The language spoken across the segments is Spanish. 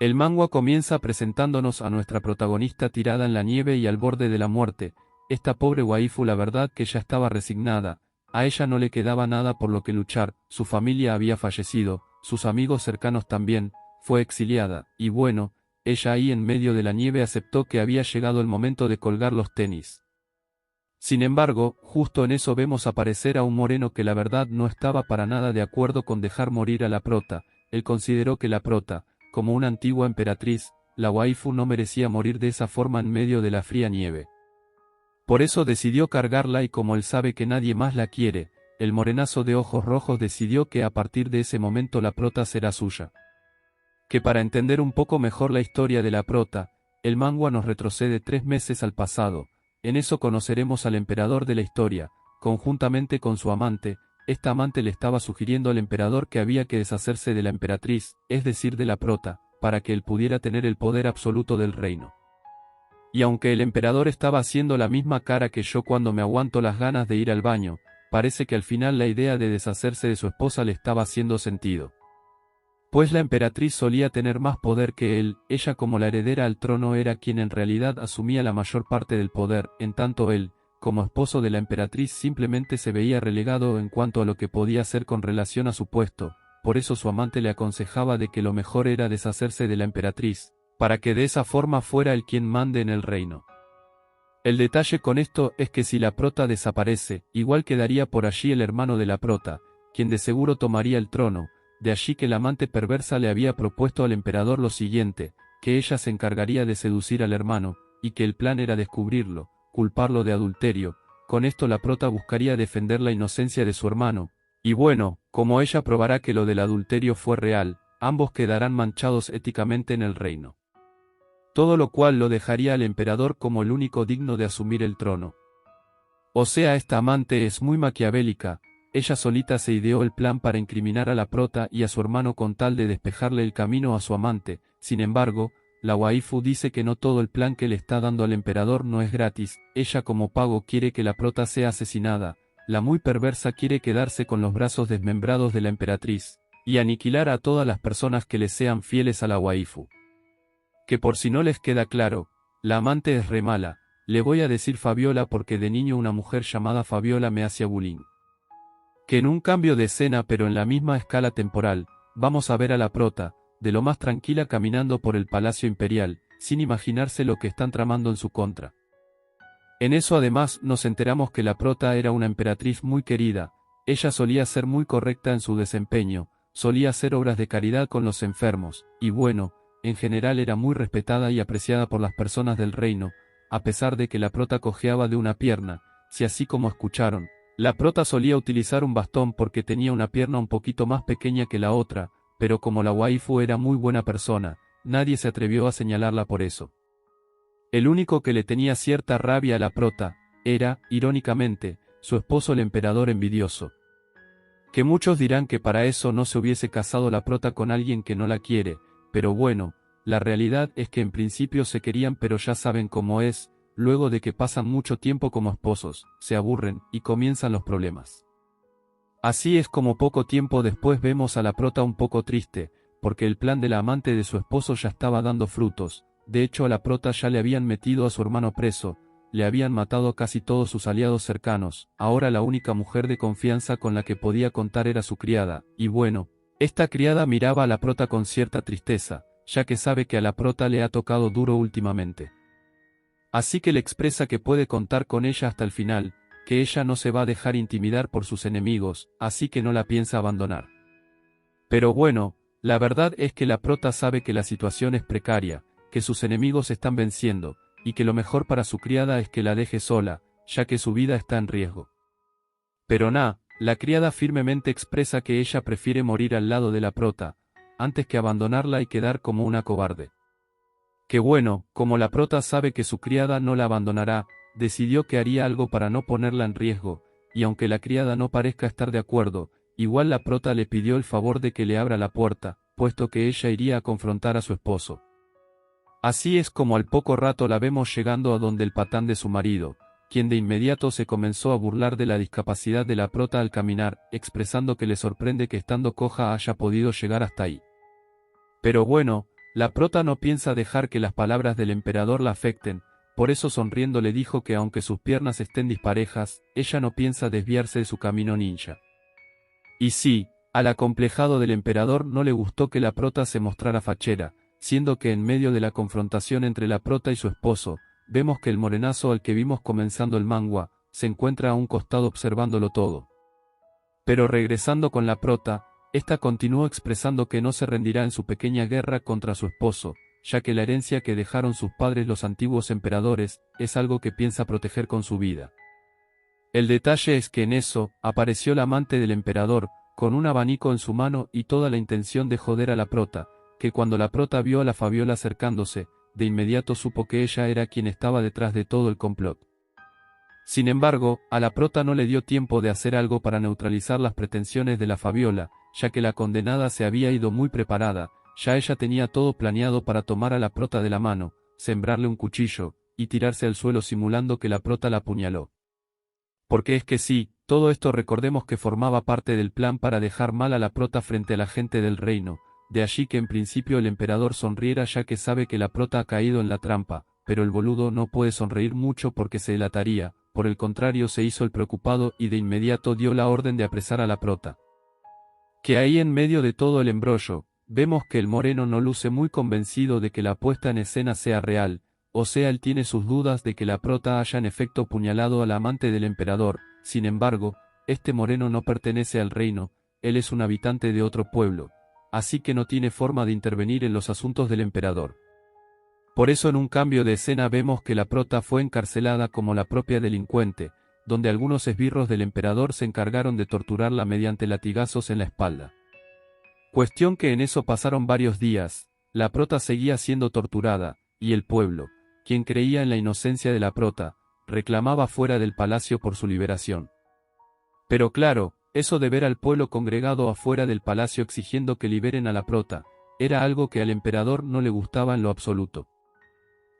El manga comienza presentándonos a nuestra protagonista tirada en la nieve y al borde de la muerte. Esta pobre waifu, la verdad que ya estaba resignada, a ella no le quedaba nada por lo que luchar, su familia había fallecido, sus amigos cercanos también, fue exiliada, y bueno, ella ahí en medio de la nieve aceptó que había llegado el momento de colgar los tenis. Sin embargo, justo en eso vemos aparecer a un moreno que la verdad no estaba para nada de acuerdo con dejar morir a la prota. Él consideró que la prota, como una antigua emperatriz, la waifu no merecía morir de esa forma en medio de la fría nieve. Por eso decidió cargarla y como él sabe que nadie más la quiere, el morenazo de ojos rojos decidió que a partir de ese momento la prota será suya. Que para entender un poco mejor la historia de la prota, el manga nos retrocede 3 meses al pasado. En eso conoceremos al emperador de la historia, conjuntamente con su amante. Esta amante le estaba sugiriendo al emperador que había que deshacerse de la emperatriz, es decir de la prota, para que él pudiera tener el poder absoluto del reino. Y aunque el emperador estaba haciendo la misma cara que yo cuando me aguanto las ganas de ir al baño, parece que al final la idea de deshacerse de su esposa le estaba haciendo sentido. Pues la emperatriz solía tener más poder que él, ella como la heredera al trono era quien en realidad asumía la mayor parte del poder, en tanto él, como esposo de la emperatriz simplemente se veía relegado en cuanto a lo que podía hacer con relación a su puesto, por eso su amante le aconsejaba de que lo mejor era deshacerse de la emperatriz, para que de esa forma fuera él quien mande en el reino. El detalle con esto es que si la prota desaparece, igual quedaría por allí el hermano de la prota, quien de seguro tomaría el trono. De allí que la amante perversa le había propuesto al emperador lo siguiente, que ella se encargaría de seducir al hermano, y que el plan era descubrirlo, culparlo de adulterio. Con esto la prota buscaría defender la inocencia de su hermano, y bueno, como ella probará que lo del adulterio fue real, ambos quedarán manchados éticamente en el reino. Todo lo cual lo dejaría al emperador como el único digno de asumir el trono. O sea, esta amante es muy maquiavélica. Ella solita se ideó el plan para incriminar a la prota y a su hermano con tal de despejarle el camino a su amante. Sin embargo, la waifu dice que no todo el plan que le está dando al emperador no es gratis. Ella como pago quiere que la prota sea asesinada. La muy perversa quiere quedarse con los brazos desmembrados de la emperatriz y aniquilar a todas las personas que le sean fieles a la waifu. Que por si no les queda claro, la amante es re mala. Le voy a decir Fabiola porque de niño una mujer llamada Fabiola me hacía bullying. Que en un cambio de escena pero en la misma escala temporal, vamos a ver a la prota, de lo más tranquila caminando por el palacio imperial, sin imaginarse lo que están tramando en su contra. En eso además nos enteramos que la prota era una emperatriz muy querida, ella solía ser muy correcta en su desempeño, solía hacer obras de caridad con los enfermos, y bueno, en general era muy respetada y apreciada por las personas del reino, a pesar de que la prota cojeaba de una pierna, si así como escucharon. La prota solía utilizar un bastón porque tenía una pierna un poquito más pequeña que la otra, pero como la waifu era muy buena persona, nadie se atrevió a señalarla por eso. El único que le tenía cierta rabia a la prota, era, irónicamente, su esposo el emperador envidioso. Que muchos dirán que para eso no se hubiese casado la prota con alguien que no la quiere, pero bueno, la realidad es que en principio se querían pero ya saben cómo es. Luego de que pasan mucho tiempo como esposos, se aburren y comienzan los problemas. Así es como poco tiempo después vemos a la prota un poco triste, porque el plan de la amante de su esposo ya estaba dando frutos. De hecho a la prota ya le habían metido a su hermano preso, le habían matado a casi todos sus aliados cercanos, ahora la única mujer de confianza con la que podía contar era su criada, y bueno, esta criada miraba a la prota con cierta tristeza, ya que sabe que a la prota le ha tocado duro últimamente. Así que le expresa que puede contar con ella hasta el final, que ella no se va a dejar intimidar por sus enemigos, así que no la piensa abandonar. Pero bueno, la verdad es que la prota sabe que la situación es precaria, que sus enemigos están venciendo, y que lo mejor para su criada es que la deje sola, ya que su vida está en riesgo. Pero la criada firmemente expresa que ella prefiere morir al lado de la prota, antes que abandonarla y quedar como una cobarde. Que bueno, como la prota sabe que su criada no la abandonará, decidió que haría algo para no ponerla en riesgo, y aunque la criada no parezca estar de acuerdo, igual la prota le pidió el favor de que le abra la puerta, puesto que ella iría a confrontar a su esposo. Así es como al poco rato la vemos llegando a donde el patán de su marido, quien de inmediato se comenzó a burlar de la discapacidad de la prota al caminar, expresando que le sorprende que estando coja haya podido llegar hasta ahí. Pero bueno, La prota no piensa dejar que las palabras del emperador la afecten, por eso sonriendo le dijo que aunque sus piernas estén disparejas, ella no piensa desviarse de su camino ninja. Y sí, al acomplejado del emperador no le gustó que la prota se mostrara fachera, siendo que en medio de la confrontación entre la prota y su esposo, vemos que el morenazo al que vimos comenzando el manga, se encuentra a un costado observándolo todo. Pero regresando con la prota, esta continuó expresando que no se rendirá en su pequeña guerra contra su esposo, ya que la herencia que dejaron sus padres los antiguos emperadores, es algo que piensa proteger con su vida. El detalle es que en eso, apareció la amante del emperador, con un abanico en su mano y toda la intención de joder a la prota, que cuando la prota vio a la Fabiola acercándose, de inmediato supo que ella era quien estaba detrás de todo el complot. Sin embargo, a la prota no le dio tiempo de hacer algo para neutralizar las pretensiones de la Fabiola, ya que la condenada se había ido muy preparada, ya ella tenía todo planeado para tomar a la prota de la mano, sembrarle un cuchillo, y tirarse al suelo simulando que la prota la apuñaló. Porque es que sí, todo esto recordemos que formaba parte del plan para dejar mal a la prota frente a la gente del reino, de allí que en principio el emperador sonriera ya que sabe que la prota ha caído en la trampa, pero el boludo no puede sonreír mucho porque se delataría, por el contrario se hizo el preocupado y de inmediato dio la orden de apresar a la prota. Que ahí en medio de todo el embrollo, vemos que el moreno no luce muy convencido de que la puesta en escena sea real, o sea él tiene sus dudas de que la prota haya en efecto apuñalado a la amante del emperador. Sin embargo, este moreno no pertenece al reino, él es un habitante de otro pueblo, así que no tiene forma de intervenir en los asuntos del emperador. Por eso en un cambio de escena vemos que la prota fue encarcelada como la propia delincuente, donde algunos esbirros del emperador se encargaron de torturarla mediante latigazos en la espalda. Cuestión que en eso pasaron varios días, la prota seguía siendo torturada, y el pueblo, quien creía en la inocencia de la prota, reclamaba fuera del palacio por su liberación. Pero claro, eso de ver al pueblo congregado afuera del palacio exigiendo que liberen a la prota, era algo que al emperador no le gustaba en lo absoluto.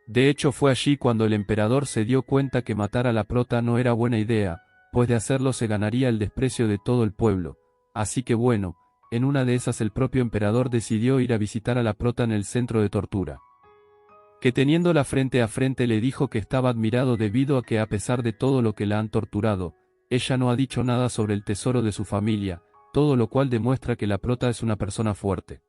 De hecho fue allí cuando el emperador se dio cuenta que matar a la prota no era buena idea, pues de hacerlo se ganaría el desprecio de todo el pueblo, así que bueno, en una de esas el propio emperador decidió ir a visitar a la prota en el centro de tortura. Que teniéndola frente a frente le dijo que estaba admirado debido a que a pesar de todo lo que la han torturado, ella no ha dicho nada sobre el tesoro de su familia, todo lo cual demuestra que la prota es una persona fuerte.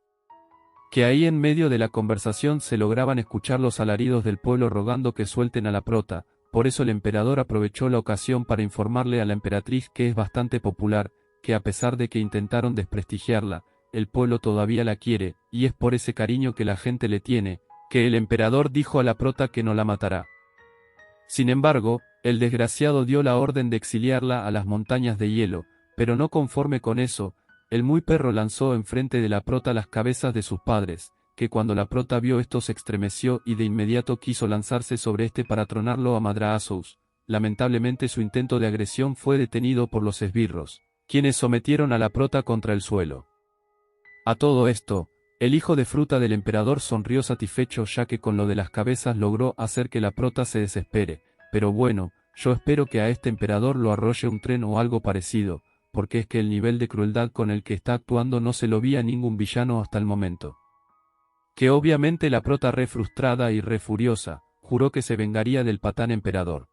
Que ahí en medio de la conversación se lograban escuchar los alaridos del pueblo rogando que suelten a la prota, por eso el emperador aprovechó la ocasión para informarle a la emperatriz que es bastante popular, que a pesar de que intentaron desprestigiarla, el pueblo todavía la quiere, y es por ese cariño que la gente le tiene, que el emperador dijo a la prota que no la matará. Sin embargo, el desgraciado dio la orden de exiliarla a las montañas de hielo, pero no conforme con eso, el muy perro lanzó enfrente de la prota las cabezas de sus padres, que cuando la prota vio esto se estremeció y de inmediato quiso lanzarse sobre este para tronarlo a madrazos. Lamentablemente su intento de agresión fue detenido por los esbirros, quienes sometieron a la prota contra el suelo. A todo esto, el hijo de fruta del emperador sonrió satisfecho ya que con lo de las cabezas logró hacer que la prota se desespere, pero bueno, yo espero que a este emperador lo arrolle un tren o algo parecido, porque es que el nivel de crueldad con el que está actuando no se lo vi a ningún villano hasta el momento. Que obviamente la prota re frustrada y re furiosa, juró que se vengaría del patán emperador.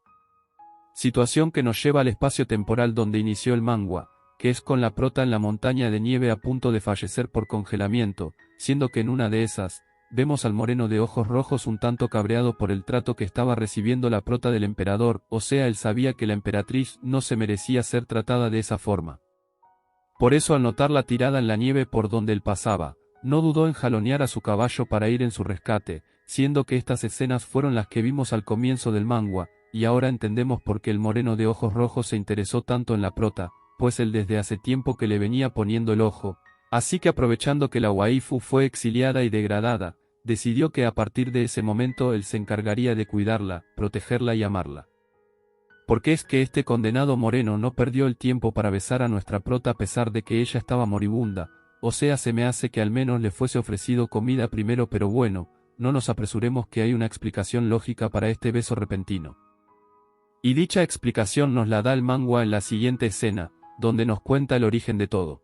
Situación que nos lleva al espacio temporal donde inició el manga, que es con la prota en la montaña de nieve a punto de fallecer por congelamiento, siendo que en una de esas, vemos al moreno de ojos rojos un tanto cabreado por el trato que estaba recibiendo la prota del emperador, o sea él sabía que la emperatriz no se merecía ser tratada de esa forma. Por eso al notarla tirada en la nieve por donde él pasaba, no dudó en jalonear a su caballo para ir en su rescate, siendo que estas escenas fueron las que vimos al comienzo del manga, y ahora entendemos por qué el moreno de ojos rojos se interesó tanto en la prota, pues él desde hace tiempo que le venía poniendo el ojo, así que aprovechando que la waifu fue exiliada y degradada, decidió que a partir de ese momento él se encargaría de cuidarla, protegerla y amarla. Porque es que este condenado moreno no perdió el tiempo para besar a nuestra prota a pesar de que ella estaba moribunda, o sea se me hace que al menos le fuese ofrecido comida primero, pero bueno, no nos apresuremos que hay una explicación lógica para este beso repentino. Y dicha explicación nos la da el manga en la siguiente escena, donde nos cuenta el origen de todo.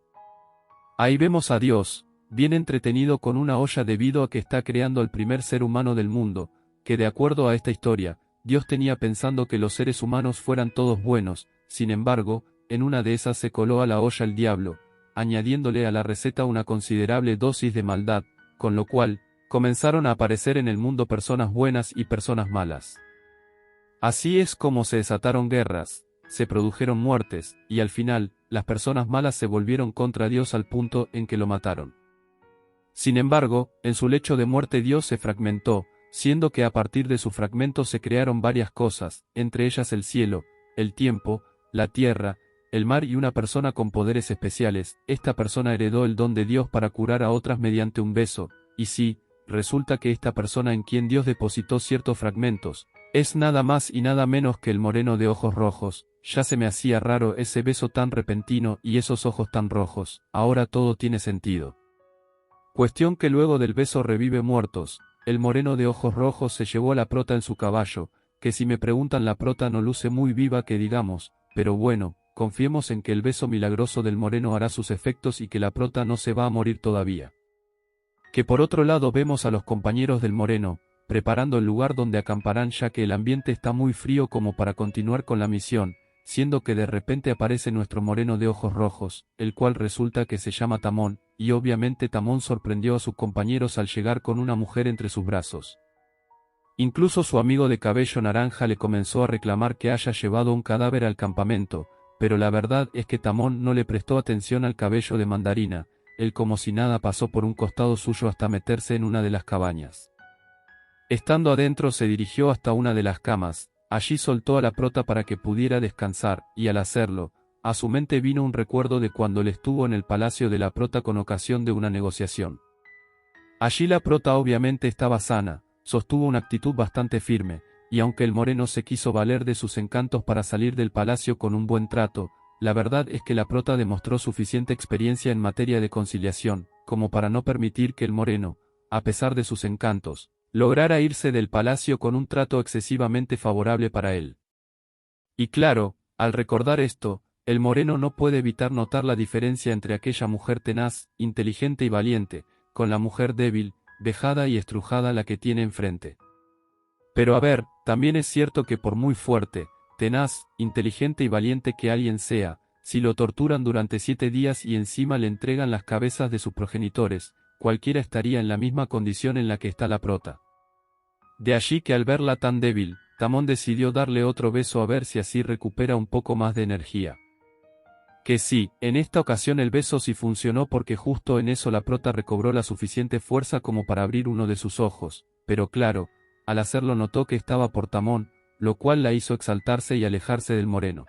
Ahí vemos a Dios, bien entretenido con una olla debido a que está creando al primer ser humano del mundo, que de acuerdo a esta historia, Dios tenía pensando que los seres humanos fueran todos buenos. Sin embargo, en una de esas se coló a la olla el diablo, añadiéndole a la receta una considerable dosis de maldad, con lo cual, comenzaron a aparecer en el mundo personas buenas y personas malas. Así es como se desataron guerras, se produjeron muertes, y al final, las personas malas se volvieron contra Dios al punto en que lo mataron. Sin embargo, en su lecho de muerte Dios se fragmentó, siendo que a partir de su fragmento se crearon varias cosas, entre ellas el cielo, el tiempo, la tierra, el mar y una persona con poderes especiales. Esta persona heredó el don de Dios para curar a otras mediante un beso, y sí, resulta que esta persona en quien Dios depositó ciertos fragmentos, es nada más y nada menos que el moreno de ojos rojos. Ya se me hacía raro ese beso tan repentino y esos ojos tan rojos, ahora todo tiene sentido. Cuestión que luego del beso revive muertos, el moreno de ojos rojos se llevó a la prota en su caballo, que si me preguntan la prota no luce muy viva que digamos, pero bueno, confiemos en que el beso milagroso del moreno hará sus efectos y que la prota no se va a morir todavía. Que por otro lado vemos a los compañeros del moreno, preparando el lugar donde acamparán ya que el ambiente está muy frío como para continuar con la misión, siendo que de repente aparece nuestro moreno de ojos rojos, el cual resulta que se llama Tamón, y obviamente Tamón sorprendió a sus compañeros al llegar con una mujer entre sus brazos. Incluso su amigo de cabello naranja le comenzó a reclamar que haya llevado un cadáver al campamento, pero la verdad es que Tamón no le prestó atención al cabello de Mandarina, él como si nada pasó por un costado suyo hasta meterse en una de las cabañas. Estando adentro se dirigió hasta una de las camas, allí soltó a la prota para que pudiera descansar, y al hacerlo, a su mente vino un recuerdo de cuando él estuvo en el palacio de la prota con ocasión de una negociación. Allí la prota obviamente estaba sana, sostuvo una actitud bastante firme, y aunque el moreno se quiso valer de sus encantos para salir del palacio con un buen trato, la verdad es que la prota demostró suficiente experiencia en materia de conciliación, como para no permitir que el moreno, a pesar de sus encantos, lograra irse del palacio con un trato excesivamente favorable para él. Y claro, al recordar esto, el moreno no puede evitar notar la diferencia entre aquella mujer tenaz, inteligente y valiente, con la mujer débil, vejada y estrujada la que tiene enfrente. Pero a ver, también es cierto que por muy fuerte, tenaz, inteligente y valiente que alguien sea, si lo torturan durante 7 días y encima le entregan las cabezas de sus progenitores, cualquiera estaría en la misma condición en la que está la prota. De allí que al verla tan débil, Tamón decidió darle otro beso a ver si así recupera un poco más de energía. Que sí, en esta ocasión el beso sí funcionó porque justo en eso la prota recobró la suficiente fuerza como para abrir uno de sus ojos, pero claro, al hacerlo notó que estaba por Tamón, lo cual la hizo exaltarse y alejarse del moreno.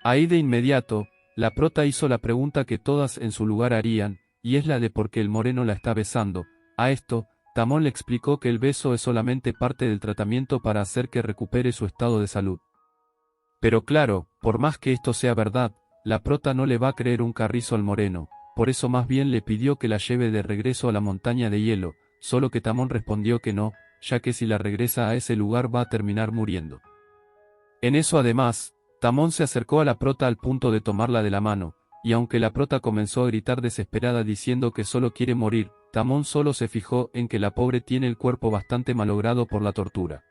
Ahí de inmediato, la prota hizo la pregunta que todas en su lugar harían, y es la de por qué el moreno la está besando. A esto, Tamón le explicó que el beso es solamente parte del tratamiento para hacer que recupere su estado de salud. Pero claro, por más que esto sea verdad, la prota no le va a creer un carrizo al moreno, por eso más bien le pidió que la lleve de regreso a la montaña de hielo, solo que Tamón respondió que no, ya que si la regresa a ese lugar va a terminar muriendo. En eso además, Tamón se acercó a la prota al punto de tomarla de la mano, y aunque la prota comenzó a gritar desesperada diciendo que solo quiere morir, Tamón solo se fijó en que la pobre tiene el cuerpo bastante malogrado por la tortura.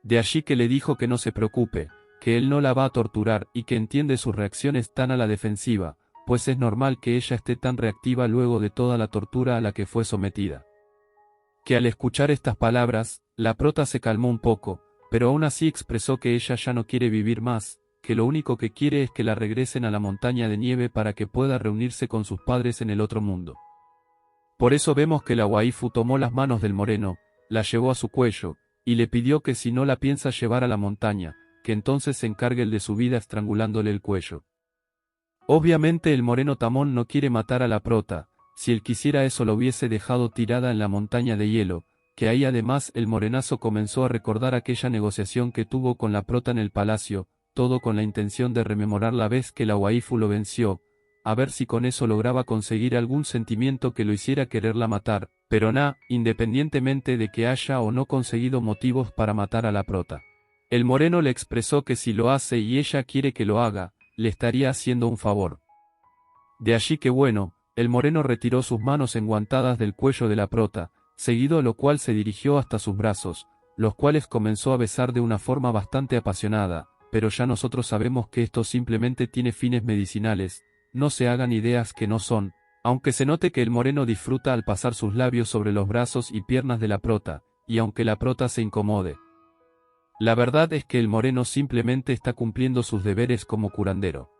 De allí que le dijo que no se preocupe, que él no la va a torturar y que entiende sus reacciones tan a la defensiva, pues es normal que ella esté tan reactiva luego de toda la tortura a la que fue sometida. Que al escuchar estas palabras, la prota se calmó un poco, pero aún así expresó que ella ya no quiere vivir más, que lo único que quiere es que la regresen a la montaña de nieve para que pueda reunirse con sus padres en el otro mundo. Por eso vemos que la waifu tomó las manos del moreno, la llevó a su cuello, y le pidió que si no la piensa llevar a la montaña, que entonces se encargue el de su vida estrangulándole el cuello. Obviamente el moreno Tamón no quiere matar a la prota, si él quisiera eso lo hubiese dejado tirada en la montaña de hielo, que ahí además el morenazo comenzó a recordar aquella negociación que tuvo con la prota en el palacio, todo con la intención de rememorar la vez que la waifu lo venció, a ver si con eso lograba conseguir algún sentimiento que lo hiciera quererla matar, pero independientemente de que haya o no conseguido motivos para matar a la prota. El moreno le expresó que si lo hace y ella quiere que lo haga, le estaría haciendo un favor. De allí que bueno, El moreno retiró sus manos enguantadas del cuello de la prota, seguido de lo cual se dirigió hasta sus brazos, los cuales comenzó a besar de una forma bastante apasionada, pero ya nosotros sabemos que esto simplemente tiene fines medicinales, no se hagan ideas que no son, aunque se note que el moreno disfruta al pasar sus labios sobre los brazos y piernas de la prota, y aunque la prota se incomode. La verdad es que el moreno simplemente está cumpliendo sus deberes como curandero.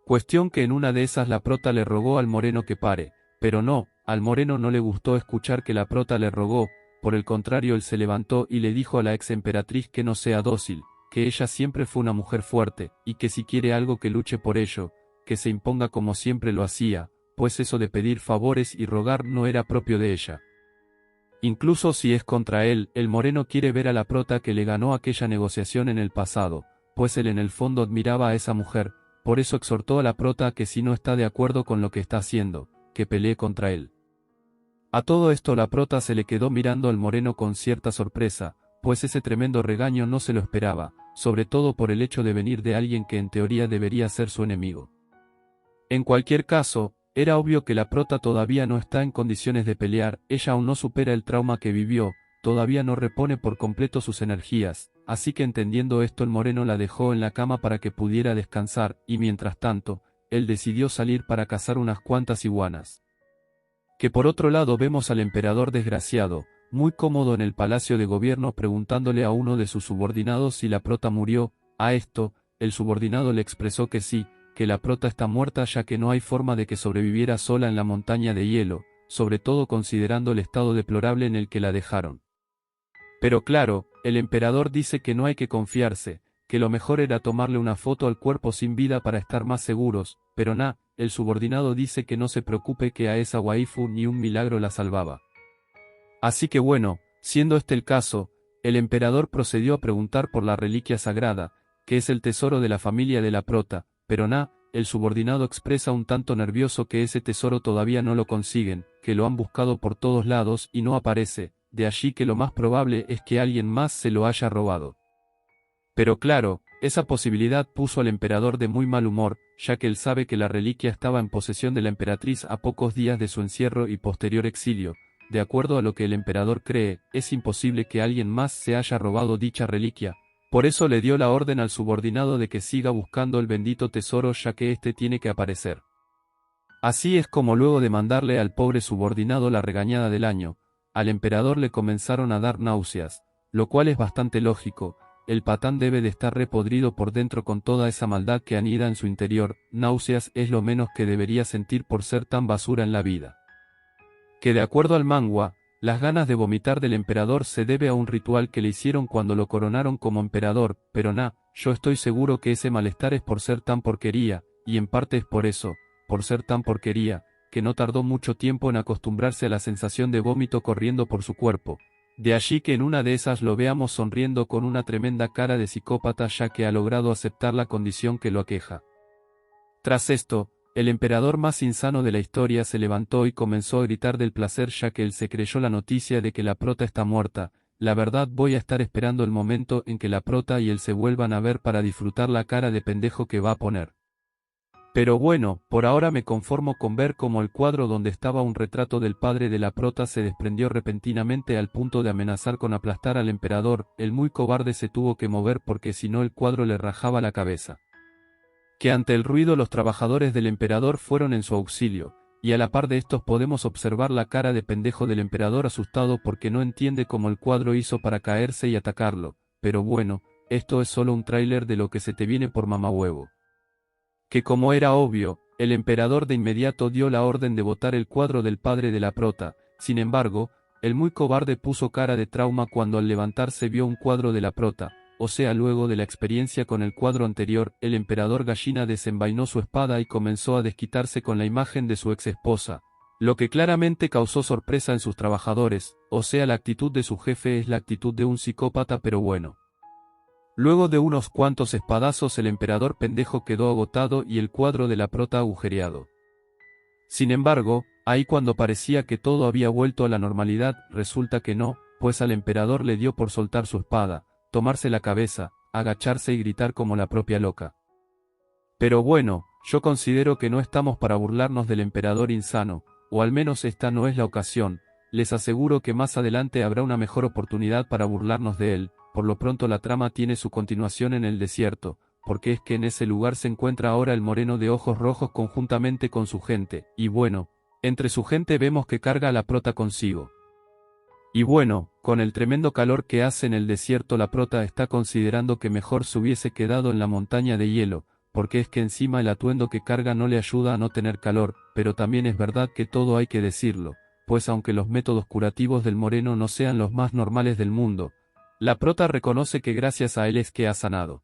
Cuestión que en una de esas la prota le rogó al moreno que pare, pero no, al moreno no le gustó escuchar que la prota le rogó, por el contrario él se levantó y le dijo a la ex emperatriz que no sea dócil, que ella siempre fue una mujer fuerte, y que si quiere algo que luche por ello, que se imponga como siempre lo hacía, pues eso de pedir favores y rogar no era propio de ella. Incluso si es contra él, el moreno quiere ver a la prota que le ganó aquella negociación en el pasado, pues él en el fondo admiraba a esa mujer, por eso exhortó a la prota que si no está de acuerdo con lo que está haciendo, que pelee contra él. A todo esto la prota se le quedó mirando al moreno con cierta sorpresa, pues ese tremendo regaño no se lo esperaba, sobre todo por el hecho de venir de alguien que en teoría debería ser su enemigo. En cualquier caso, era obvio que la prota todavía no está en condiciones de pelear, ella aún no supera el trauma que vivió, todavía no repone por completo sus energías, así que entendiendo esto el moreno la dejó en la cama para que pudiera descansar, y mientras tanto, él decidió salir para cazar unas cuantas iguanas. Que por otro lado vemos al emperador desgraciado, muy cómodo en el palacio de gobierno preguntándole a uno de sus subordinados si la prota murió. A esto, el subordinado le expresó que sí, que la prota está muerta ya que no hay forma de que sobreviviera sola en la montaña de hielo, sobre todo considerando el estado deplorable en el que la dejaron. Pero claro, el emperador dice que no hay que confiarse, que lo mejor era tomarle una foto al cuerpo sin vida para estar más seguros, pero el subordinado dice que no se preocupe que a esa waifu ni un milagro la salvaba. Así que bueno, siendo este el caso, el emperador procedió a preguntar por la reliquia sagrada, que es el tesoro de la familia de la prota, pero el subordinado expresa un tanto nervioso que ese tesoro todavía no lo consiguen, que lo han buscado por todos lados y no aparece, de allí que lo más probable es que alguien más se lo haya robado. Pero claro, esa posibilidad puso al emperador de muy mal humor, ya que él sabe que la reliquia estaba en posesión de la emperatriz a pocos días de su encierro y posterior exilio. De acuerdo a lo que el emperador cree, es imposible que alguien más se haya robado dicha reliquia. Por eso le dio la orden al subordinado de que siga buscando el bendito tesoro ya que éste tiene que aparecer. Así es como luego de mandarle al pobre subordinado la regañada del año, al emperador le comenzaron a dar náuseas, lo cual es bastante lógico. El patán debe de estar repodrido por dentro con toda esa maldad que anida en su interior, náuseas es lo menos que debería sentir por ser tan basura en la vida. Que de acuerdo al manga, las ganas de vomitar del emperador se debe a un ritual que le hicieron cuando lo coronaron como emperador, pero yo estoy seguro que ese malestar es por ser tan porquería, y en parte es por eso, por ser tan porquería, que no tardó mucho tiempo en acostumbrarse a la sensación de vómito corriendo por su cuerpo. De allí que en una de esas lo veamos sonriendo con una tremenda cara de psicópata ya que ha logrado aceptar la condición que lo aqueja. Tras esto, el emperador más insano de la historia se levantó y comenzó a gritar del placer ya que él se creyó la noticia de que la prota está muerta. La verdad voy a estar esperando el momento en que la prota y él se vuelvan a ver para disfrutar la cara de pendejo que va a poner. Pero bueno, por ahora me conformo con ver cómo el cuadro donde estaba un retrato del padre de la prota se desprendió repentinamente al punto de amenazar con aplastar al emperador. El muy cobarde se tuvo que mover porque si no el cuadro le rajaba la cabeza. Que ante el ruido los trabajadores del emperador fueron en su auxilio, y a la par de estos podemos observar la cara de pendejo del emperador asustado porque no entiende cómo el cuadro hizo para caerse y atacarlo, pero bueno, esto es solo un tráiler de lo que se te viene por mamahuevo. Que como era obvio, el emperador de inmediato dio la orden de botar el cuadro del padre de la prota. Sin embargo, el muy cobarde puso cara de trauma cuando al levantarse vio un cuadro de la prota, o sea luego de la experiencia con el cuadro anterior, el emperador gallina desenvainó su espada y comenzó a desquitarse con la imagen de su ex esposa, lo que claramente causó sorpresa en sus trabajadores, o sea la actitud de su jefe es la actitud de un psicópata pero bueno. Luego de unos cuantos espadazos el emperador pendejo quedó agotado y el cuadro de la prota agujereado. Sin embargo, ahí cuando parecía que todo había vuelto a la normalidad, resulta que no, pues al emperador le dio por soltar su espada, tomarse la cabeza, agacharse y gritar como la propia loca. Pero bueno, Yo considero que no estamos para burlarnos del emperador insano, o al menos esta no es la ocasión. Les aseguro que más adelante habrá una mejor oportunidad para burlarnos de él. Por lo pronto la trama tiene su continuación en el desierto, porque es que en ese lugar se encuentra ahora el moreno de ojos rojos conjuntamente con su gente, y bueno, entre su gente vemos que carga a la prota consigo. Y bueno, con el tremendo calor que hace en el desierto la prota está considerando que mejor se hubiese quedado en la montaña de hielo, porque es que encima el atuendo que carga no le ayuda a no tener calor, pero también es verdad que todo hay que decirlo, pues aunque los métodos curativos del moreno no sean los más normales del mundo, la prota reconoce que gracias a él es que ha sanado.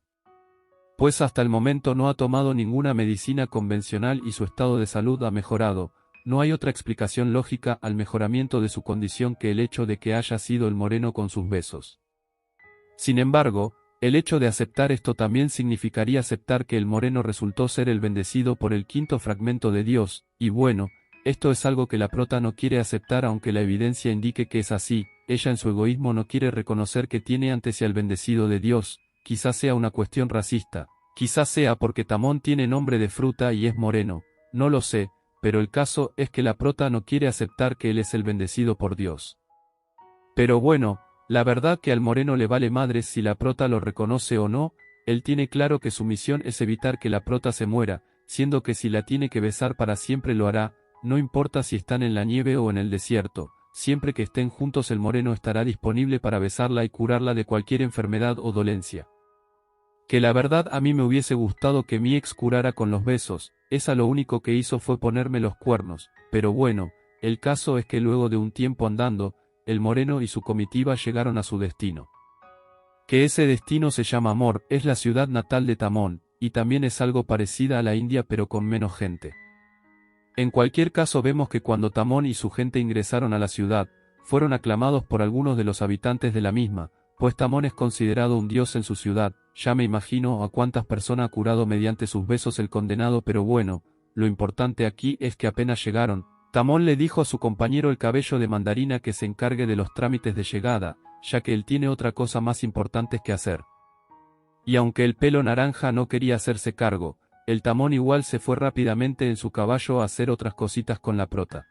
Pues hasta el momento no ha tomado ninguna medicina convencional y su estado de salud ha mejorado. No hay otra explicación lógica al mejoramiento de su condición que el hecho de que haya sido el moreno con sus besos. Sin embargo, el hecho de aceptar esto también significaría aceptar que el moreno resultó ser el bendecido por el quinto fragmento de Dios, y bueno, esto es algo que la prota no quiere aceptar aunque la evidencia indique que es así. Ella en su egoísmo no quiere reconocer que tiene ante sí al bendecido de Dios. Quizás sea una cuestión racista, quizás sea porque Tamón tiene nombre de fruta y es moreno, no lo sé, pero el caso es que la prota no quiere aceptar que él es el bendecido por Dios. Pero bueno, la verdad que al moreno le vale madres si la prota lo reconoce o no, él tiene claro que su misión es evitar que la prota se muera, siendo que si la tiene que besar para siempre lo hará, no importa si están en la nieve o en el desierto. Siempre que estén juntos el moreno estará disponible para besarla y curarla de cualquier enfermedad o dolencia. Que la verdad a mí me hubiese gustado que mi ex curara con los besos, esa lo único que hizo fue ponerme los cuernos, pero bueno, el caso es que luego de un tiempo andando, el moreno y su comitiva llegaron a su destino. Que ese destino se llama Amor, es la ciudad natal de Tamón, y también es algo parecida a la India pero con menos gente. En cualquier caso vemos que cuando Tamón y su gente ingresaron a la ciudad, fueron aclamados por algunos de los habitantes de la misma, pues Tamón es considerado un dios en su ciudad. Ya me imagino a cuántas personas ha curado mediante sus besos el condenado, pero bueno, lo importante aquí es que apenas llegaron, Tamón le dijo a su compañero el cabello de mandarina que se encargue de los trámites de llegada, ya que él tiene otra cosa más importante que hacer. Y aunque el pelo naranja no quería hacerse cargo, el Tamón igual se fue rápidamente en su caballo a hacer otras cositas con la prota.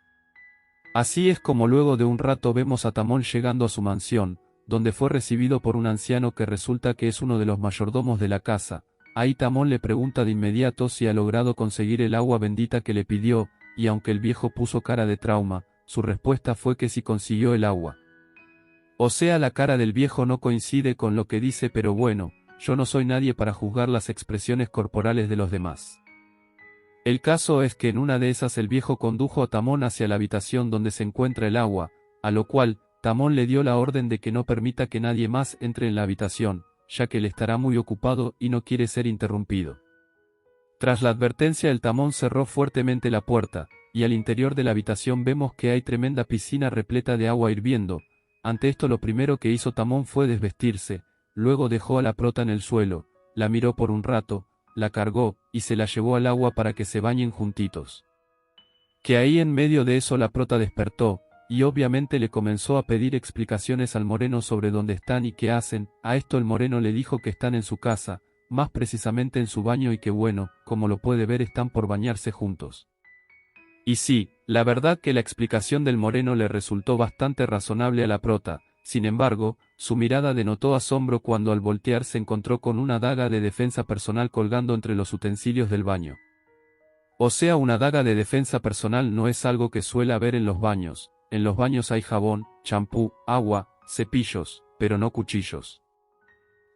Así es como luego de un rato vemos a Tamón llegando a su mansión, donde fue recibido por un anciano que resulta que es uno de los mayordomos de la casa. Ahí Tamón le pregunta de inmediato si ha logrado conseguir el agua bendita que le pidió, y aunque el viejo puso cara de trauma, su respuesta fue que sí consiguió el agua. O sea, la cara del viejo no coincide con lo que dice, pero bueno, yo no soy nadie para juzgar las expresiones corporales de los demás. El caso es que en una de esas el viejo condujo a Tamón hacia la habitación donde se encuentra el agua, a lo cual, Tamón le dio la orden de que no permita que nadie más entre en la habitación, ya que él estará muy ocupado y no quiere ser interrumpido. Tras la advertencia el Tamón cerró fuertemente la puerta, y al interior de la habitación vemos que hay tremenda piscina repleta de agua hirviendo. Ante esto lo primero que hizo Tamón fue desvestirse, luego dejó a la prota en el suelo, la miró por un rato, la cargó, y se la llevó al agua para que se bañen juntitos. Que ahí en medio de eso la prota despertó, y obviamente le comenzó a pedir explicaciones al moreno sobre dónde están y qué hacen. A esto el moreno le dijo que están en su casa, más precisamente en su baño, y que bueno, como lo puede ver están por bañarse juntos. Y sí, la verdad que la explicación del moreno le resultó bastante razonable a la prota. Sin embargo, su mirada denotó asombro cuando al voltear se encontró con una daga de defensa personal colgando entre los utensilios del baño. O sea, una daga de defensa personal no es algo que suele haber en los baños. En los baños hay jabón, champú, agua, cepillos, pero no cuchillos.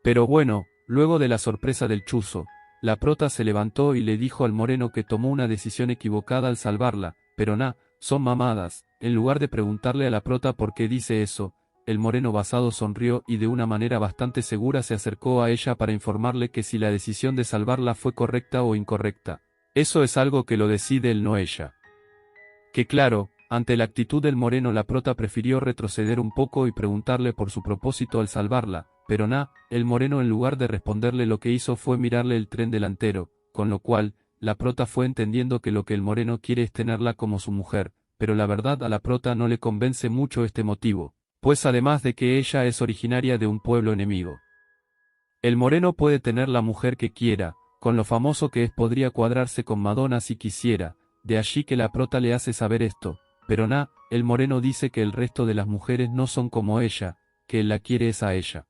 Pero bueno, luego de la sorpresa del chuzo, la prota se levantó y le dijo al moreno que tomó una decisión equivocada al salvarla, pero son mamadas. En lugar de preguntarle a la prota por qué dice eso, el moreno basado sonrió y de una manera bastante segura se acercó a ella para informarle que si la decisión de salvarla fue correcta o incorrecta. Eso es algo que lo decide él, no ella. Que claro, ante la actitud del moreno la prota prefirió retroceder un poco y preguntarle por su propósito al salvarla, pero el moreno en lugar de responderle lo que hizo fue mirarle el tren delantero, con lo cual, la prota fue entendiendo que lo que el moreno quiere es tenerla como su mujer, pero la verdad a la prota no le convence mucho este motivo, pues además de que ella es originaria de un pueblo enemigo. El moreno puede tener la mujer que quiera, con lo famoso que es podría cuadrarse con Madonna si quisiera, de allí que la prota le hace saber esto, pero el moreno dice que el resto de las mujeres no son como ella, que él la quiere es a ella.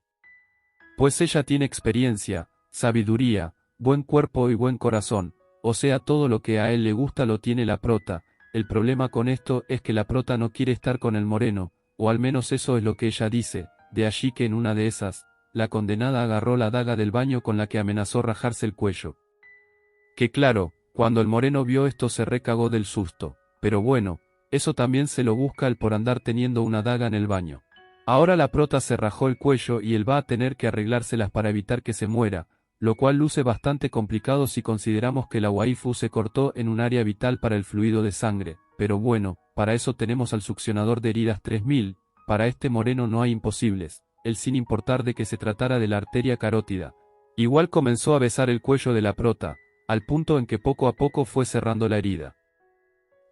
Pues ella tiene experiencia, sabiduría, buen cuerpo y buen corazón, o sea todo lo que a él le gusta lo tiene la prota. El problema con esto es que la prota no quiere estar con el moreno, o al menos eso es lo que ella dice, de allí que en una de esas, la condenada agarró la daga del baño con la que amenazó rajarse el cuello. Que claro, cuando el moreno vio esto se recagó del susto, pero bueno, eso también se lo busca él por andar teniendo una daga en el baño. Ahora la prota se rajó el cuello y él va a tener que arreglárselas para evitar que se muera, lo cual luce bastante complicado si consideramos que la waifu se cortó en un área vital para el fluido de sangre, pero bueno, para eso tenemos al succionador de heridas 3000, para este moreno no hay imposibles, él sin importar de que se tratara de la arteria carótida. Igual comenzó a besar el cuello de la prota, al punto en que poco a poco fue cerrando la herida.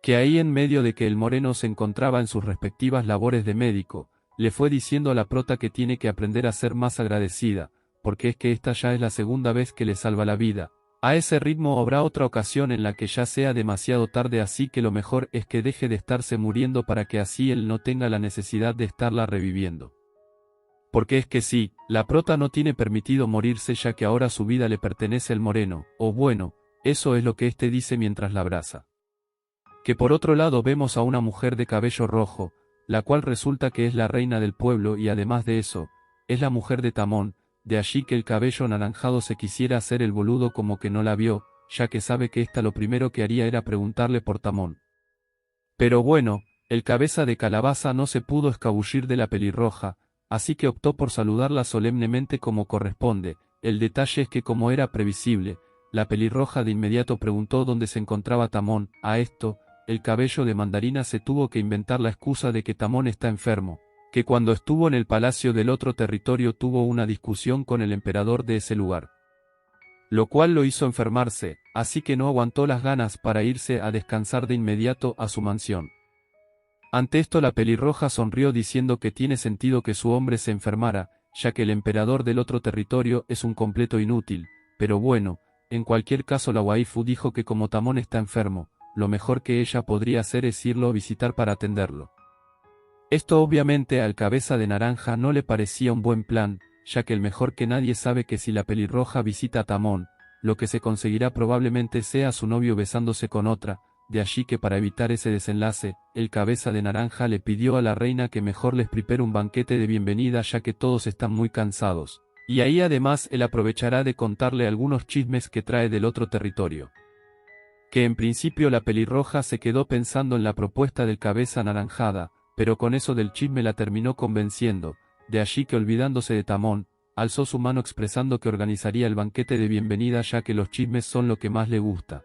Que ahí en medio de que el moreno se encontraba en sus respectivas labores de médico, le fue diciendo a la prota que tiene que aprender a ser más agradecida, porque es que esta ya es la segunda vez que le salva la vida. A ese ritmo habrá otra ocasión en la que ya sea demasiado tarde, así que lo mejor es que deje de estarse muriendo para que así él no tenga la necesidad de estarla reviviendo. Porque es que sí, la prota no tiene permitido morirse ya que ahora su vida le pertenece al moreno, o bueno, eso es lo que éste dice mientras la abraza. Que por otro lado vemos a una mujer de cabello rojo, la cual resulta que es la reina del pueblo y además de eso, es la mujer de Tamón, de allí que el cabello anaranjado se quisiera hacer el boludo como que no la vio, ya que sabe que ésta lo primero que haría era preguntarle por Tamón. Pero bueno, el cabeza de calabaza no se pudo escabullir de la pelirroja, así que optó por saludarla solemnemente como corresponde. El detalle es que como era previsible, la pelirroja de inmediato preguntó dónde se encontraba Tamón. A esto, el cabello de mandarina se tuvo que inventar la excusa de que Tamón está enfermo, que cuando estuvo en el palacio del otro territorio tuvo una discusión con el emperador de ese lugar, lo cual lo hizo enfermarse, así que no aguantó las ganas para irse a descansar de inmediato a su mansión. Ante esto la pelirroja sonrió diciendo que tiene sentido que su hombre se enfermara, ya que el emperador del otro territorio es un completo inútil, pero bueno, en cualquier caso la waifu dijo que como Tamón está enfermo, lo mejor que ella podría hacer es irlo a visitar para atenderlo. Esto obviamente al cabeza de naranja no le parecía un buen plan, ya que el mejor que nadie sabe que si la pelirroja visita a Tamón, lo que se conseguirá probablemente sea su novio besándose con otra, de allí que para evitar ese desenlace, el cabeza de naranja le pidió a la reina que mejor les prepare un banquete de bienvenida ya que todos están muy cansados, y ahí además él aprovechará de contarle algunos chismes que trae del otro territorio. Que en principio la pelirroja se quedó pensando en la propuesta del cabeza anaranjada, pero con eso del chisme la terminó convenciendo, de allí que olvidándose de Tamón, alzó su mano expresando que organizaría el banquete de bienvenida ya que los chismes son lo que más le gusta.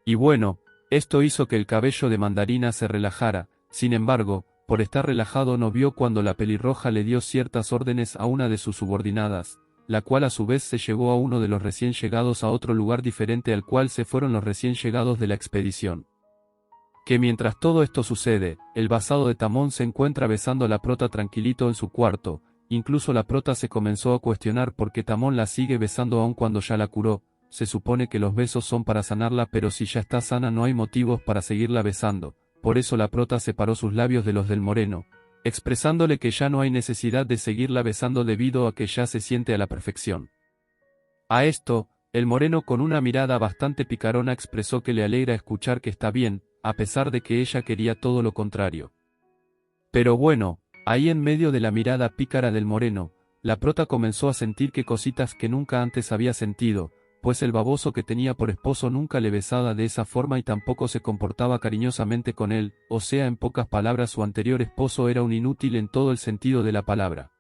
Y bueno, esto hizo que el cabello de mandarina se relajara, sin embargo, por estar relajado no vio cuando la pelirroja le dio ciertas órdenes a una de sus subordinadas, la cual a su vez se llevó a uno de los recién llegados a otro lugar diferente al cual se fueron los recién llegados de la expedición. Que mientras todo esto sucede, el basado de Tamón se encuentra besando a la prota tranquilito en su cuarto, incluso la prota se comenzó a cuestionar por qué Tamón la sigue besando aun cuando ya la curó. Se supone que los besos son para sanarla, pero si ya está sana no hay motivos para seguirla besando, por eso la prota separó sus labios de los del moreno, expresándole que ya no hay necesidad de seguirla besando debido a que ya se siente a la perfección. A esto, el moreno con una mirada bastante picarona expresó que le alegra escuchar que está bien, a pesar de que ella quería todo lo contrario. Pero bueno, ahí en medio de la mirada pícara del moreno, la prota comenzó a sentir que cositas que nunca antes había sentido, pues el baboso que tenía por esposo nunca le besaba de esa forma y tampoco se comportaba cariñosamente con él, o sea, en pocas palabras su anterior esposo era un inútil en todo el sentido de la palabra.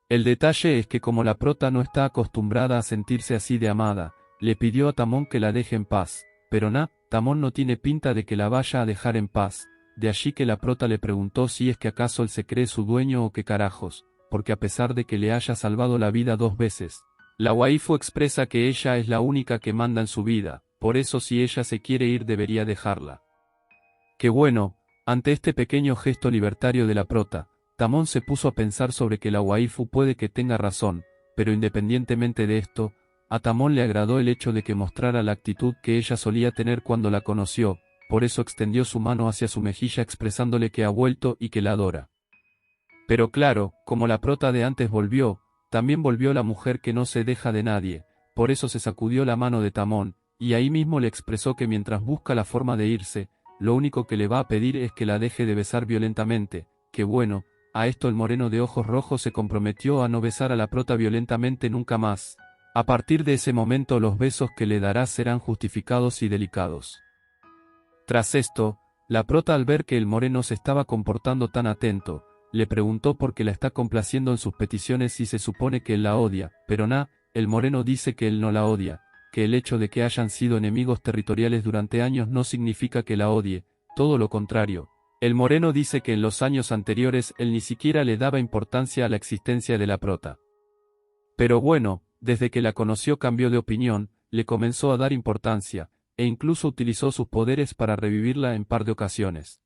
El detalle es que como la prota no está acostumbrada a sentirse así de amada, le pidió a Tamón que la deje en paz, pero Tamón no tiene pinta de que la vaya a dejar en paz, de allí que la prota le preguntó si es que acaso él se cree su dueño o qué carajos, porque a pesar de que le haya salvado la vida 2 veces, la waifu expresa que ella es la única que manda en su vida, por eso si ella se quiere ir debería dejarla. Que bueno, ante este pequeño gesto libertario de la prota, Tamón se puso a pensar sobre que la waifu puede que tenga razón, pero independientemente de esto, A Tamón le agradó el hecho de que mostrara la actitud que ella solía tener cuando la conoció, por eso extendió su mano hacia su mejilla expresándole que ha vuelto y que la adora. Pero claro, como la prota de antes volvió, también volvió la mujer que no se deja de nadie, por eso se sacudió la mano de Tamón, y ahí mismo le expresó que mientras busca la forma de irse, lo único que le va a pedir es que la deje de besar violentamente, que bueno, a esto el moreno de ojos rojos se comprometió a no besar a la prota violentamente nunca más. A partir de ese momento los besos que le dará serán justificados y delicados. Tras esto, la prota al ver que el moreno se estaba comportando tan atento, le preguntó por qué la está complaciendo en sus peticiones y se supone que él la odia, pero el moreno dice que él no la odia, que el hecho de que hayan sido enemigos territoriales durante años no significa que la odie, todo lo contrario. El moreno dice que en los años anteriores él ni siquiera le daba importancia a la existencia de la prota. Pero bueno, desde que la conoció cambió de opinión, le comenzó a dar importancia, e incluso utilizó sus poderes para revivirla en par de ocasiones.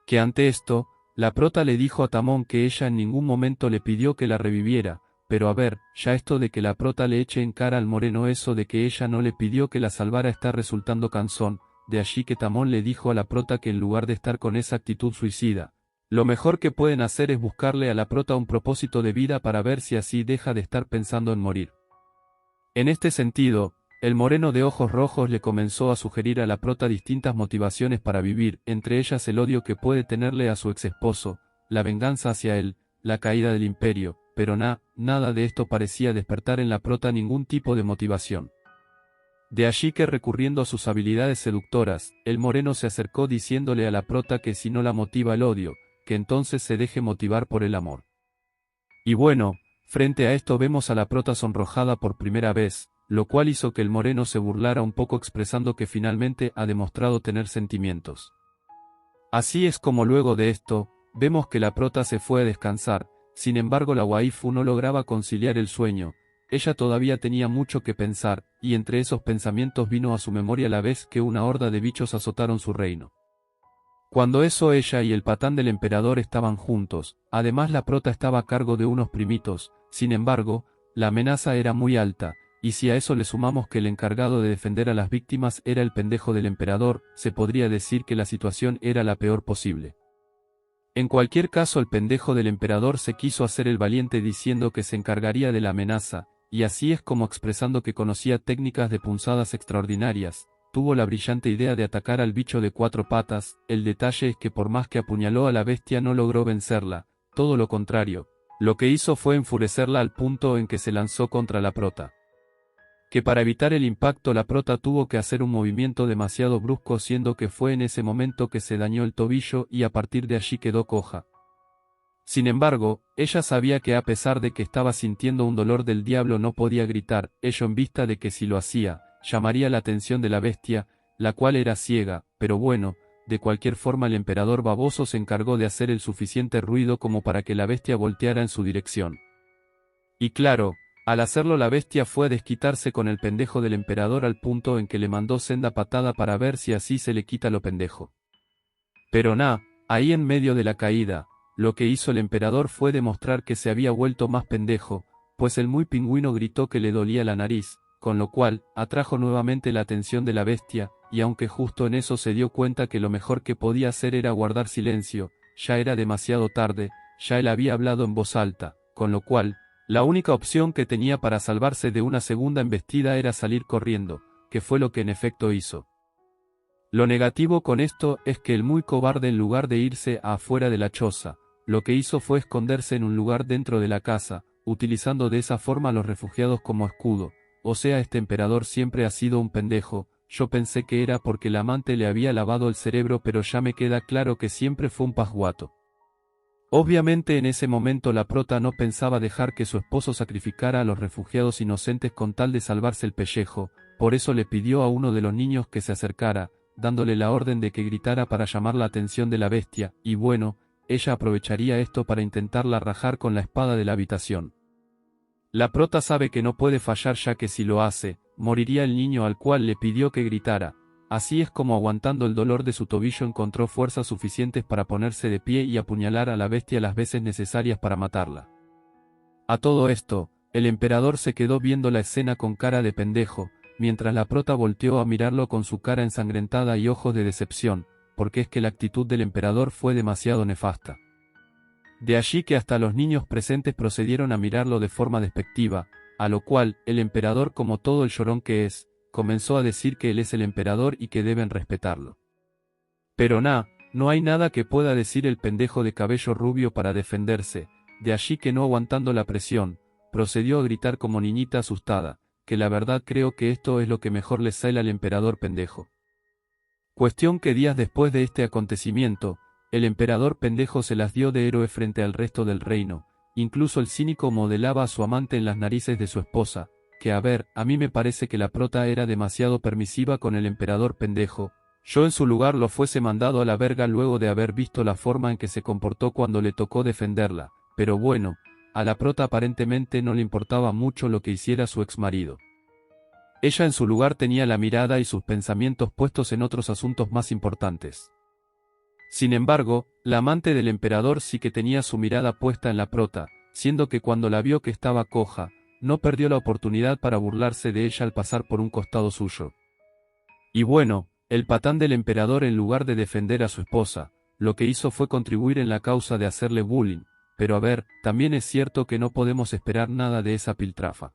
Que ante esto, la prota le dijo a Tamón que ella en ningún momento le pidió que la reviviera, pero a ver, ya esto de que la prota le eche en cara al moreno eso de que ella no le pidió que la salvara está resultando cansón, de allí que Tamón le dijo a la prota que en lugar de estar con esa actitud suicida, lo mejor que pueden hacer es buscarle a la prota un propósito de vida para ver si así deja de estar pensando en morir. En este sentido, el moreno de ojos rojos le comenzó a sugerir a la prota distintas motivaciones para vivir, entre ellas el odio que puede tenerle a su ex esposo, la venganza hacia él, la caída del imperio, pero nada de esto parecía despertar en la prota ningún tipo de motivación. De allí que recurriendo a sus habilidades seductoras, el moreno se acercó diciéndole a la prota que si no la motiva el odio, que entonces se deje motivar por el amor. Y bueno, frente a esto vemos a la prota sonrojada por primera vez, lo cual hizo que el moreno se burlara un poco expresando que finalmente ha demostrado tener sentimientos. Así es como luego de esto, vemos que la prota se fue a descansar, sin embargo la waifu no lograba conciliar el sueño, ella todavía tenía mucho que pensar, y entre esos pensamientos vino a su memoria la vez que una horda de bichos azotaron su reino. Cuando eso ella y el patán del emperador estaban juntos, además la prota estaba a cargo de unos primitos, sin embargo, la amenaza era muy alta, y si a eso le sumamos que el encargado de defender a las víctimas era el pendejo del emperador, se podría decir que la situación era la peor posible. En cualquier caso el pendejo del emperador se quiso hacer el valiente diciendo que se encargaría de la amenaza, y así es como expresando que conocía técnicas de punzadas extraordinarias, tuvo la brillante idea de atacar al bicho de 4 patas. El detalle es que por más que apuñaló a la bestia no logró vencerla, todo lo contrario, lo que hizo fue enfurecerla al punto en que se lanzó contra la prota. Que para evitar el impacto la prota tuvo que hacer un movimiento demasiado brusco siendo que fue en ese momento que se dañó el tobillo y a partir de allí quedó coja. Sin embargo, ella sabía que a pesar de que estaba sintiendo un dolor del diablo no podía gritar, ello en vista de que si lo hacía, llamaría la atención de la bestia, la cual era ciega, pero bueno, de cualquier forma el emperador baboso se encargó de hacer el suficiente ruido como para que la bestia volteara en su dirección. Y claro, al hacerlo la bestia fue a desquitarse con el pendejo del emperador al punto en que le mandó senda patada para ver si así se le quita lo pendejo. Pero ahí en medio de la caída, lo que hizo el emperador fue demostrar que se había vuelto más pendejo, pues el muy pingüino gritó que le dolía la nariz, con lo cual, atrajo nuevamente la atención de la bestia, y aunque justo en eso se dio cuenta que lo mejor que podía hacer era guardar silencio, ya era demasiado tarde, ya él había hablado en voz alta, con lo cual, la única opción que tenía para salvarse de una segunda embestida era salir corriendo, que fue lo que en efecto hizo. Lo negativo con esto es que el muy cobarde en lugar de irse afuera de la choza, lo que hizo fue esconderse en un lugar dentro de la casa, utilizando de esa forma a los refugiados como escudo. O sea, este emperador siempre ha sido un pendejo. Yo pensé que era porque el amante le había lavado el cerebro, pero ya me queda claro que siempre fue un pasguato. Obviamente en ese momento la prota no pensaba dejar que su esposo sacrificara a los refugiados inocentes con tal de salvarse el pellejo, por eso le pidió a uno de los niños que se acercara, dándole la orden de que gritara para llamar la atención de la bestia, y bueno, ella aprovecharía esto para intentarla rajar con la espada de la habitación. La prota sabe que no puede fallar ya que si lo hace, moriría el niño al cual le pidió que gritara. Así es como aguantando el dolor de su tobillo encontró fuerzas suficientes para ponerse de pie y apuñalar a la bestia las veces necesarias para matarla. A todo esto, El emperador se quedó viendo la escena con cara de pendejo, mientras la prota volteó a mirarlo con su cara ensangrentada y ojos de decepción, porque es que la actitud del emperador fue demasiado nefasta. De allí que hasta los niños presentes procedieron a mirarlo de forma despectiva, a lo cual, el emperador, como todo el llorón que es, comenzó a decir que él es el emperador y que deben respetarlo. Pero no hay nada que pueda decir el pendejo de cabello rubio para defenderse, de allí que no aguantando la presión, procedió a gritar como niñita asustada, que la verdad creo que esto es lo que mejor le sale al emperador pendejo. Cuestión que días después de este acontecimiento, el emperador pendejo se las dio de héroe frente al resto del reino, incluso el cínico modelaba a su amante en las narices de su esposa, que a mí me parece que la prota era demasiado permisiva con el emperador pendejo. Yo en su lugar lo fuese mandado a la verga luego de haber visto la forma en que se comportó cuando le tocó defenderla, pero bueno, a la prota aparentemente no le importaba mucho lo que hiciera su exmarido. Ella en su lugar tenía la mirada y sus pensamientos puestos en otros asuntos más importantes. Sin embargo, la amante del emperador sí que tenía su mirada puesta en la prota, siendo que cuando la vio que estaba coja, no perdió la oportunidad para burlarse de ella al pasar por un costado suyo. Y bueno, el patán del emperador en lugar de defender a su esposa, lo que hizo fue contribuir en la causa de hacerle bullying, pero también es cierto que no podemos esperar nada de esa piltrafa.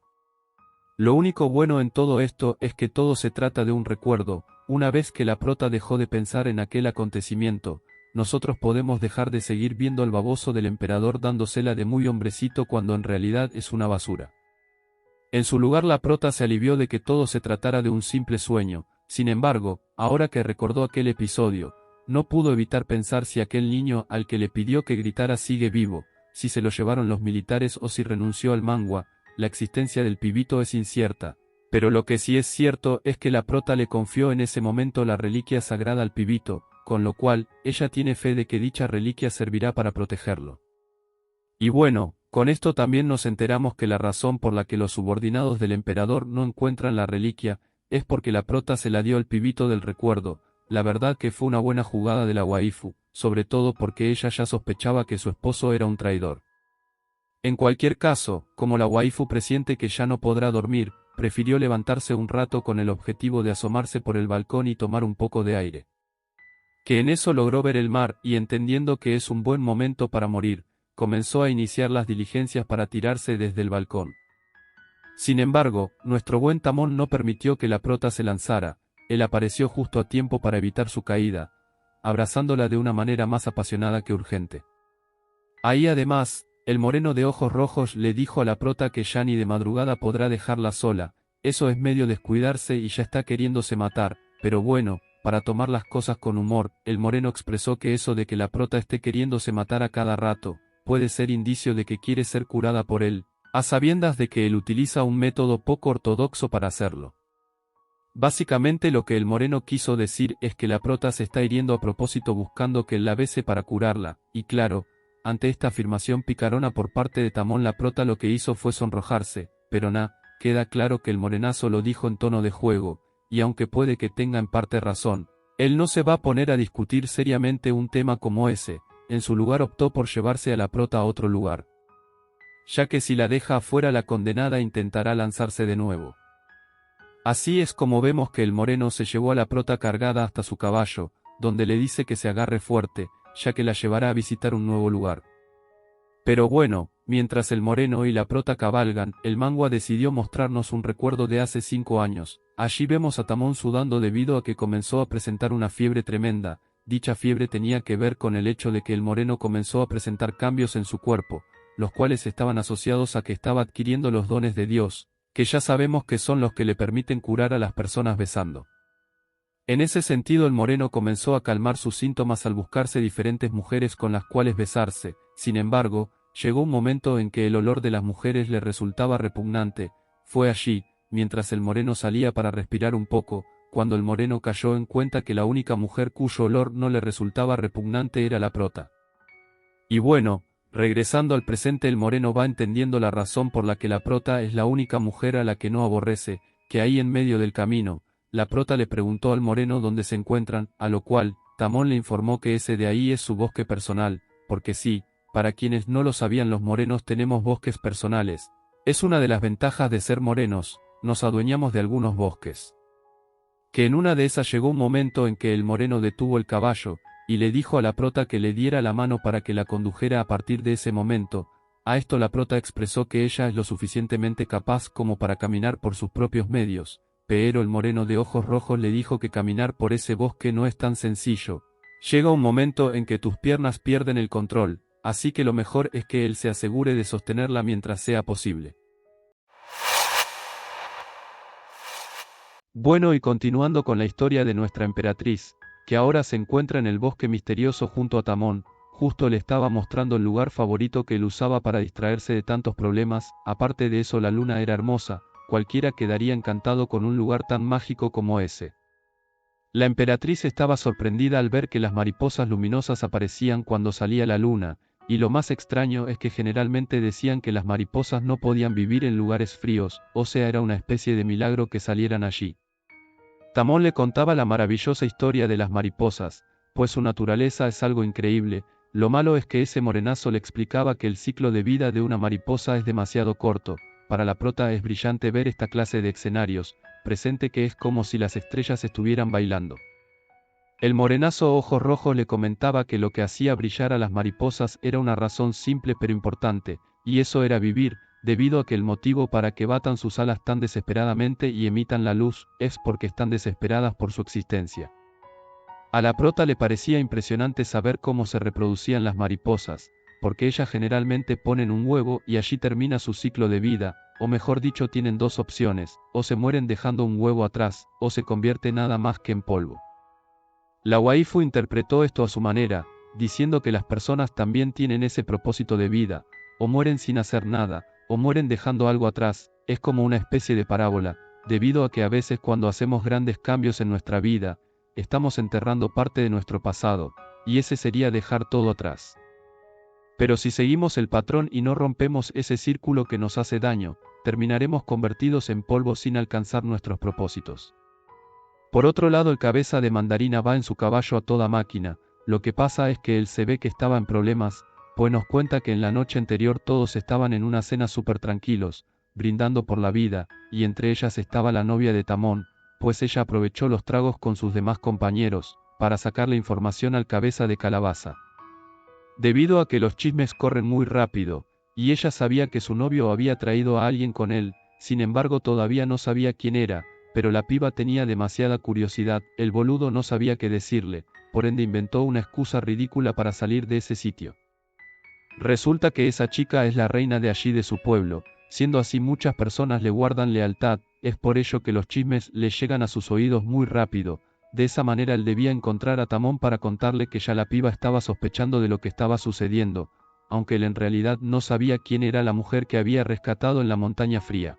Lo único bueno en todo esto es que todo se trata de un recuerdo. Una vez que la prota dejó de pensar en aquel acontecimiento, nosotros podemos dejar de seguir viendo al baboso del emperador dándosela de muy hombrecito cuando en realidad es una basura. En su lugar la prota se alivió de que todo se tratara de un simple sueño. Sin embargo, ahora que recordó aquel episodio, no pudo evitar pensar si aquel niño al que le pidió que gritara sigue vivo, si se lo llevaron los militares o si renunció al mangua. La existencia del pibito es incierta, pero lo que sí es cierto es que la prota le confió en ese momento la reliquia sagrada al pibito, con lo cual, ella tiene fe de que dicha reliquia servirá para protegerlo. Y bueno, con esto también nos enteramos que la razón por la que los subordinados del emperador no encuentran la reliquia, es porque la prota se la dio al pibito del recuerdo. La verdad que fue una buena jugada de la waifu, sobre todo porque ella ya sospechaba que su esposo era un traidor. En cualquier caso, como la waifu presiente que ya no podrá dormir, prefirió levantarse un rato con el objetivo de asomarse por el balcón y tomar un poco de aire. Que en eso logró ver el mar y entendiendo que es un buen momento para morir, comenzó a iniciar las diligencias para tirarse desde el balcón. Sin embargo, nuestro buen Tamón no permitió que la prota se lanzara, él apareció justo a tiempo para evitar su caída, abrazándola de una manera más apasionada que urgente. Ahí además, el moreno de ojos rojos le dijo a la prota que ya ni de madrugada podrá dejarla sola, eso es medio descuidarse y ya está queriéndose matar, pero bueno, para tomar las cosas con humor, el moreno expresó que eso de que la prota esté queriéndose matar a cada rato, puede ser indicio de que quiere ser curada por él, a sabiendas de que él utiliza un método poco ortodoxo para hacerlo. Básicamente lo que el moreno quiso decir es que la prota se está hiriendo a propósito buscando que él la bese para curarla, y claro, ante esta afirmación picarona por parte de Tamón la prota lo que hizo fue sonrojarse, pero queda claro que el morenazo lo dijo en tono de juego, y aunque puede que tenga en parte razón, él no se va a poner a discutir seriamente un tema como ese, en su lugar optó por llevarse a la prota a otro lugar. Ya que si la deja afuera la condenada intentará lanzarse de nuevo. Así es como vemos que el moreno se llevó a la prota cargada hasta su caballo, donde le dice que se agarre fuerte, ya que la llevará a visitar un nuevo lugar. Pero bueno, mientras el moreno y la prota cabalgan, el mangua decidió mostrarnos un recuerdo de hace 5 años. Allí vemos a Tamón sudando debido a que comenzó a presentar una fiebre tremenda. Dicha fiebre tenía que ver con el hecho de que el moreno comenzó a presentar cambios en su cuerpo, los cuales estaban asociados a que estaba adquiriendo los dones de Dios, que ya sabemos que son los que le permiten curar a las personas besando. En ese sentido el moreno comenzó a calmar sus síntomas al buscarse diferentes mujeres con las cuales besarse. Sin embargo, llegó un momento en que el olor de las mujeres le resultaba repugnante. Fue allí, mientras el moreno salía para respirar un poco, cuando el moreno cayó en cuenta que la única mujer cuyo olor no le resultaba repugnante era la prota. Y bueno, regresando al presente el moreno va entendiendo la razón por la que la prota es la única mujer a la que no aborrece, que ahí en medio del camino, la prota le preguntó al moreno dónde se encuentran, a lo cual, Tamón le informó que ese de ahí es su bosque personal, porque sí, para quienes no lo sabían los morenos tenemos bosques personales, Es una de las ventajas de ser morenos, nos adueñamos de algunos bosques. Que en una de esas llegó un momento en que el moreno detuvo el caballo, y le dijo a la prota que le diera la mano para que la condujera a partir de ese momento. A esto la prota expresó que ella es lo suficientemente capaz como para caminar por sus propios medios, pero el moreno de ojos rojos le dijo que caminar por ese bosque no es tan sencillo. Llega un momento en que tus piernas pierden el control, así que lo mejor es que él se asegure de sostenerla mientras sea posible. Bueno, y continuando con la historia de nuestra emperatriz, que ahora se encuentra en el bosque misterioso junto a Tamón, justo le estaba mostrando el lugar favorito que él usaba para distraerse de tantos problemas. Aparte de eso, la luna era hermosa, cualquiera quedaría encantado con un lugar tan mágico como ese. La emperatriz estaba sorprendida al ver que las mariposas luminosas aparecían cuando salía la luna, y lo más extraño es que generalmente decían que las mariposas no podían vivir en lugares fríos, o sea, era una especie de milagro que salieran allí. Tamón le contaba la maravillosa historia de las mariposas, pues su naturaleza es algo increíble. Lo malo es que ese morenazo le explicaba que el ciclo de vida de una mariposa es demasiado corto. Para la prota es brillante ver esta clase de escenarios, presente que es como si las estrellas estuvieran bailando. El morenazo ojos rojos le comentaba que lo que hacía brillar a las mariposas era una razón simple pero importante, y eso era vivir, debido a que el motivo para que batan sus alas tan desesperadamente y emitan la luz, es porque están desesperadas por su existencia. A la prota le parecía impresionante saber cómo se reproducían las mariposas, porque ellas generalmente ponen un huevo y allí termina su ciclo de vida, o mejor dicho tienen dos opciones, o se mueren dejando un huevo atrás, o se convierte nada más que en polvo. La waifu interpretó esto a su manera, diciendo que las personas también tienen ese propósito de vida, o mueren sin hacer nada, o mueren dejando algo atrás. Es como una especie de parábola, debido a que a veces cuando hacemos grandes cambios en nuestra vida, estamos enterrando parte de nuestro pasado, y ese sería dejar todo atrás. Pero si seguimos el patrón y no rompemos ese círculo que nos hace daño, terminaremos convertidos en polvo sin alcanzar nuestros propósitos. Por otro lado, el cabeza de mandarina va en su caballo a toda máquina. Lo que pasa es que él se ve que estaba en problemas, pues nos cuenta que en la noche anterior todos estaban en una cena súper tranquilos, brindando por la vida, y entre ellas estaba la novia de Tamón, pues ella aprovechó los tragos con sus demás compañeros, para sacarle información al cabeza de calabaza. Debido a que los chismes corren muy rápido, y ella sabía que su novio había traído a alguien con él, sin embargo todavía no sabía quién era, pero la piba tenía demasiada curiosidad, el boludo no sabía qué decirle, por ende inventó una excusa ridícula para salir de ese sitio. Resulta que esa chica es la reina de allí de su pueblo, siendo así muchas personas le guardan lealtad, es por ello que los chismes le llegan a sus oídos muy rápido. De esa manera él debía encontrar a Tamón para contarle que ya la piba estaba sospechando de lo que estaba sucediendo, aunque él en realidad no sabía quién era la mujer que había rescatado en la montaña fría.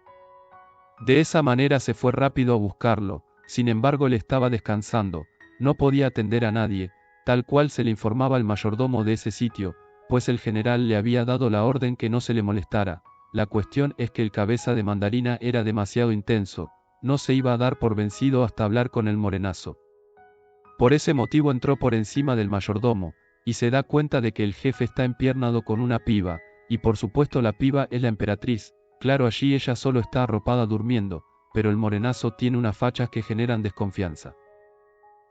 De esa manera se fue rápido a buscarlo, sin embargo él estaba descansando, no podía atender a nadie, tal cual se le informaba al mayordomo de ese sitio, pues el general le había dado la orden que no se le molestara. La cuestión es que el cabeza de mandarina era demasiado intenso, no se iba a dar por vencido hasta hablar con el morenazo. Por ese motivo entró por encima del mayordomo, y se da cuenta de que el jefe está empiernado con una piba, y por supuesto la piba es la emperatriz. Claro, allí ella solo está arropada durmiendo, pero el morenazo tiene unas fachas que generan desconfianza.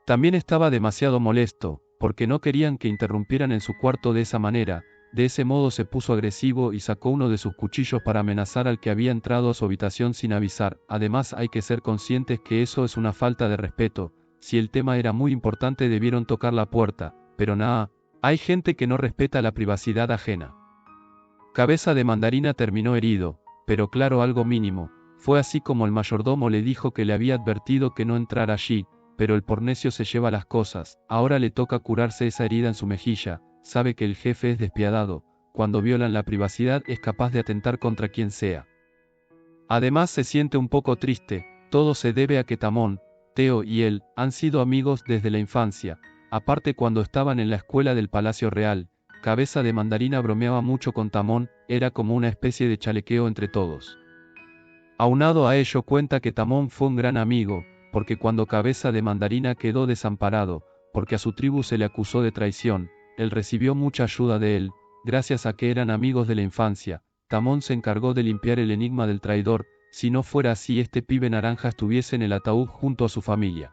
También estaba demasiado molesto, porque no querían que interrumpieran en su cuarto de esa manera. De ese modo se puso agresivo y sacó uno de sus cuchillos para amenazar al que había entrado a su habitación sin avisar. Además hay que ser conscientes que eso es una falta de respeto. Si el tema era muy importante debieron tocar la puerta, pero nada, hay gente que no respeta la privacidad ajena. Cabeza de mandarina terminó herido, pero claro, algo mínimo. Fue así como el mayordomo le dijo que le había advertido que no entrara allí, pero el por necio se lleva las cosas. Ahora le toca curarse esa herida en su mejilla. Sabe que el jefe es despiadado, cuando violan la privacidad es capaz de atentar contra quien sea. Además se siente un poco triste, todo se debe a que Tamón, Teo y él han sido amigos desde la infancia. Aparte, cuando estaban en la escuela del Palacio Real, Cabeza de mandarina bromeaba mucho con Tamón, era como una especie de chalequeo entre todos. Aunado a ello cuenta que Tamón fue un gran amigo, porque cuando Cabeza de mandarina quedó desamparado, porque a su tribu se le acusó de traición, él recibió mucha ayuda de él, gracias a que eran amigos de la infancia. Tamón se encargó de limpiar el enigma del traidor, si no fuera así este pibe naranja estuviese en el ataúd junto a su familia.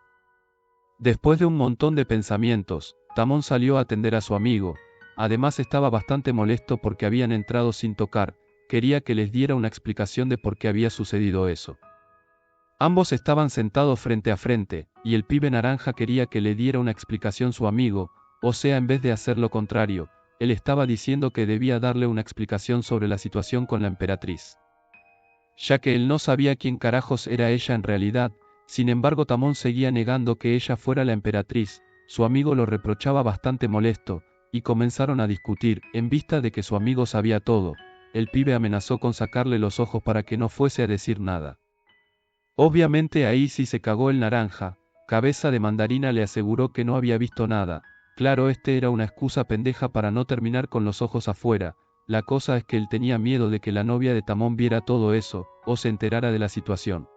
Después de un montón de pensamientos, Tamón salió a atender a su amigo, además estaba bastante molesto porque habían entrado sin tocar, quería que les diera una explicación de por qué había sucedido eso. Ambos estaban sentados frente a frente, y el pibe naranja quería que le diera una explicación su amigo, o sea, en vez de hacer lo contrario, él estaba diciendo que debía darle una explicación sobre la situación con la emperatriz. Ya que él no sabía quién carajos era ella en realidad, sin embargo Tamón seguía negando que ella fuera la emperatriz, su amigo lo reprochaba bastante molesto, y comenzaron a discutir, en vista de que su amigo sabía todo, el pibe amenazó con sacarle los ojos para que no fuese a decir nada. Obviamente ahí sí se cagó el naranja, Cabeza de Mandarina le aseguró que no había visto nada, claro era una excusa pendeja para no terminar con los ojos afuera, la cosa es que él tenía miedo de que la novia de Tamón viera todo eso, o se enterara de la situación.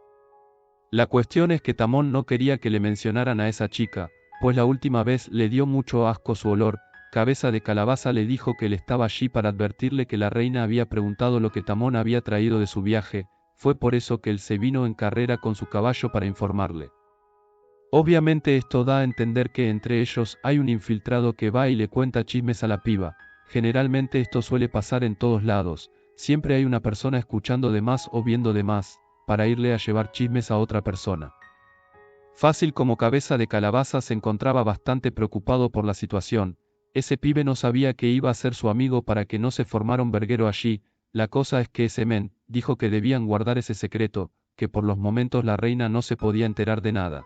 La cuestión es que Tamón no quería que le mencionaran a esa chica, pues la última vez le dio mucho asco su olor, Cabeza de Calabaza le dijo que él estaba allí para advertirle que la reina había preguntado lo que Tamón había traído de su viaje, fue por eso que él se vino en carrera con su caballo para informarle. Obviamente esto da a entender que entre ellos hay un infiltrado que va y le cuenta chismes a la piba, generalmente esto suele pasar en todos lados, siempre hay una persona escuchando de más o viendo de más, para irle a llevar chismes a otra persona. Fácil como Cabeza de Calabaza se encontraba bastante preocupado por la situación, ese pibe no sabía que iba a ser su amigo para que no se formara un verguero allí, la cosa es que ese men, dijo que debían guardar ese secreto, que por los momentos la reina no se podía enterar de nada.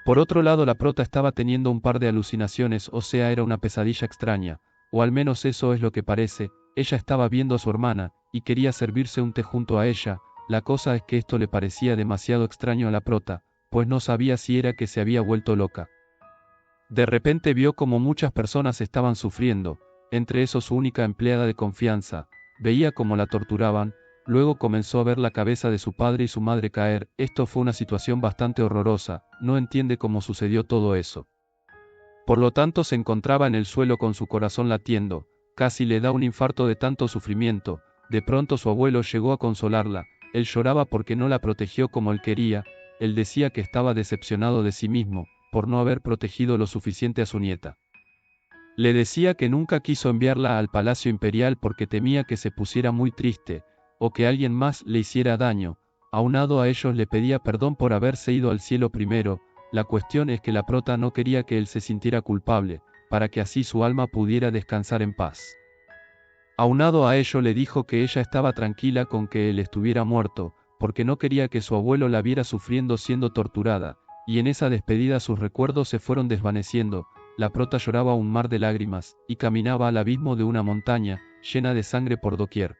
Por otro lado la prota estaba teniendo un par de alucinaciones, o sea era una pesadilla extraña, o al menos eso es lo que parece, ella estaba viendo a su hermana, y quería servirse un té junto a ella, la cosa es que esto le parecía demasiado extraño a la prota, pues no sabía si era que se había vuelto loca. De repente vio como muchas personas estaban sufriendo, entre esos su única empleada de confianza, veía cómo la torturaban, luego comenzó a ver la cabeza de su padre y su madre caer, esto fue una situación bastante horrorosa, no entiende cómo sucedió todo eso. Por lo tanto se encontraba en el suelo con su corazón latiendo, casi le da un infarto de tanto sufrimiento, de pronto su abuelo llegó a consolarla, él lloraba porque no la protegió como él quería, él decía que estaba decepcionado de sí mismo, por no haber protegido lo suficiente a su nieta. Le decía que nunca quiso enviarla al Palacio Imperial porque temía que se pusiera muy triste, o que alguien más le hiciera daño, aunado a ellos le pedía perdón por haberse ido al cielo primero, la cuestión es que la prota no quería que él se sintiera culpable, para que así su alma pudiera descansar en paz. Aunado a ello le dijo que ella estaba tranquila con que él estuviera muerto, porque no quería que su abuelo la viera sufriendo siendo torturada, y en esa despedida sus recuerdos se fueron desvaneciendo, la prota lloraba un mar de lágrimas, y caminaba al abismo de una montaña, llena de sangre por doquier.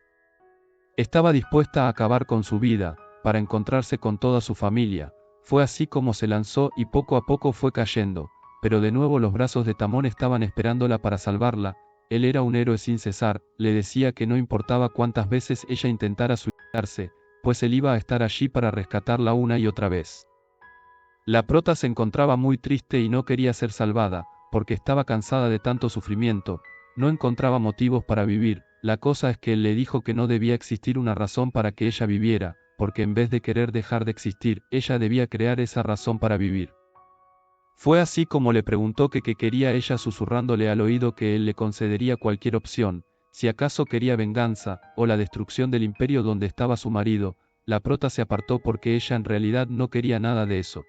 Estaba dispuesta a acabar con su vida, para encontrarse con toda su familia, fue así como se lanzó y poco a poco fue cayendo, pero de nuevo los brazos de Tamón estaban esperándola para salvarla, él era un héroe sin cesar, le decía que no importaba cuántas veces ella intentara suicidarse, pues él iba a estar allí para rescatarla una y otra vez. La prota se encontraba muy triste y no quería ser salvada, porque estaba cansada de tanto sufrimiento, no encontraba motivos para vivir, la cosa es que él le dijo que no debía existir una razón para que ella viviera, porque en vez de querer dejar de existir, ella debía crear esa razón para vivir. Fue así como le preguntó que qué quería ella susurrándole al oído que él le concedería cualquier opción, si acaso quería venganza, o la destrucción del imperio donde estaba su marido, la prota se apartó porque ella en realidad no quería nada de eso.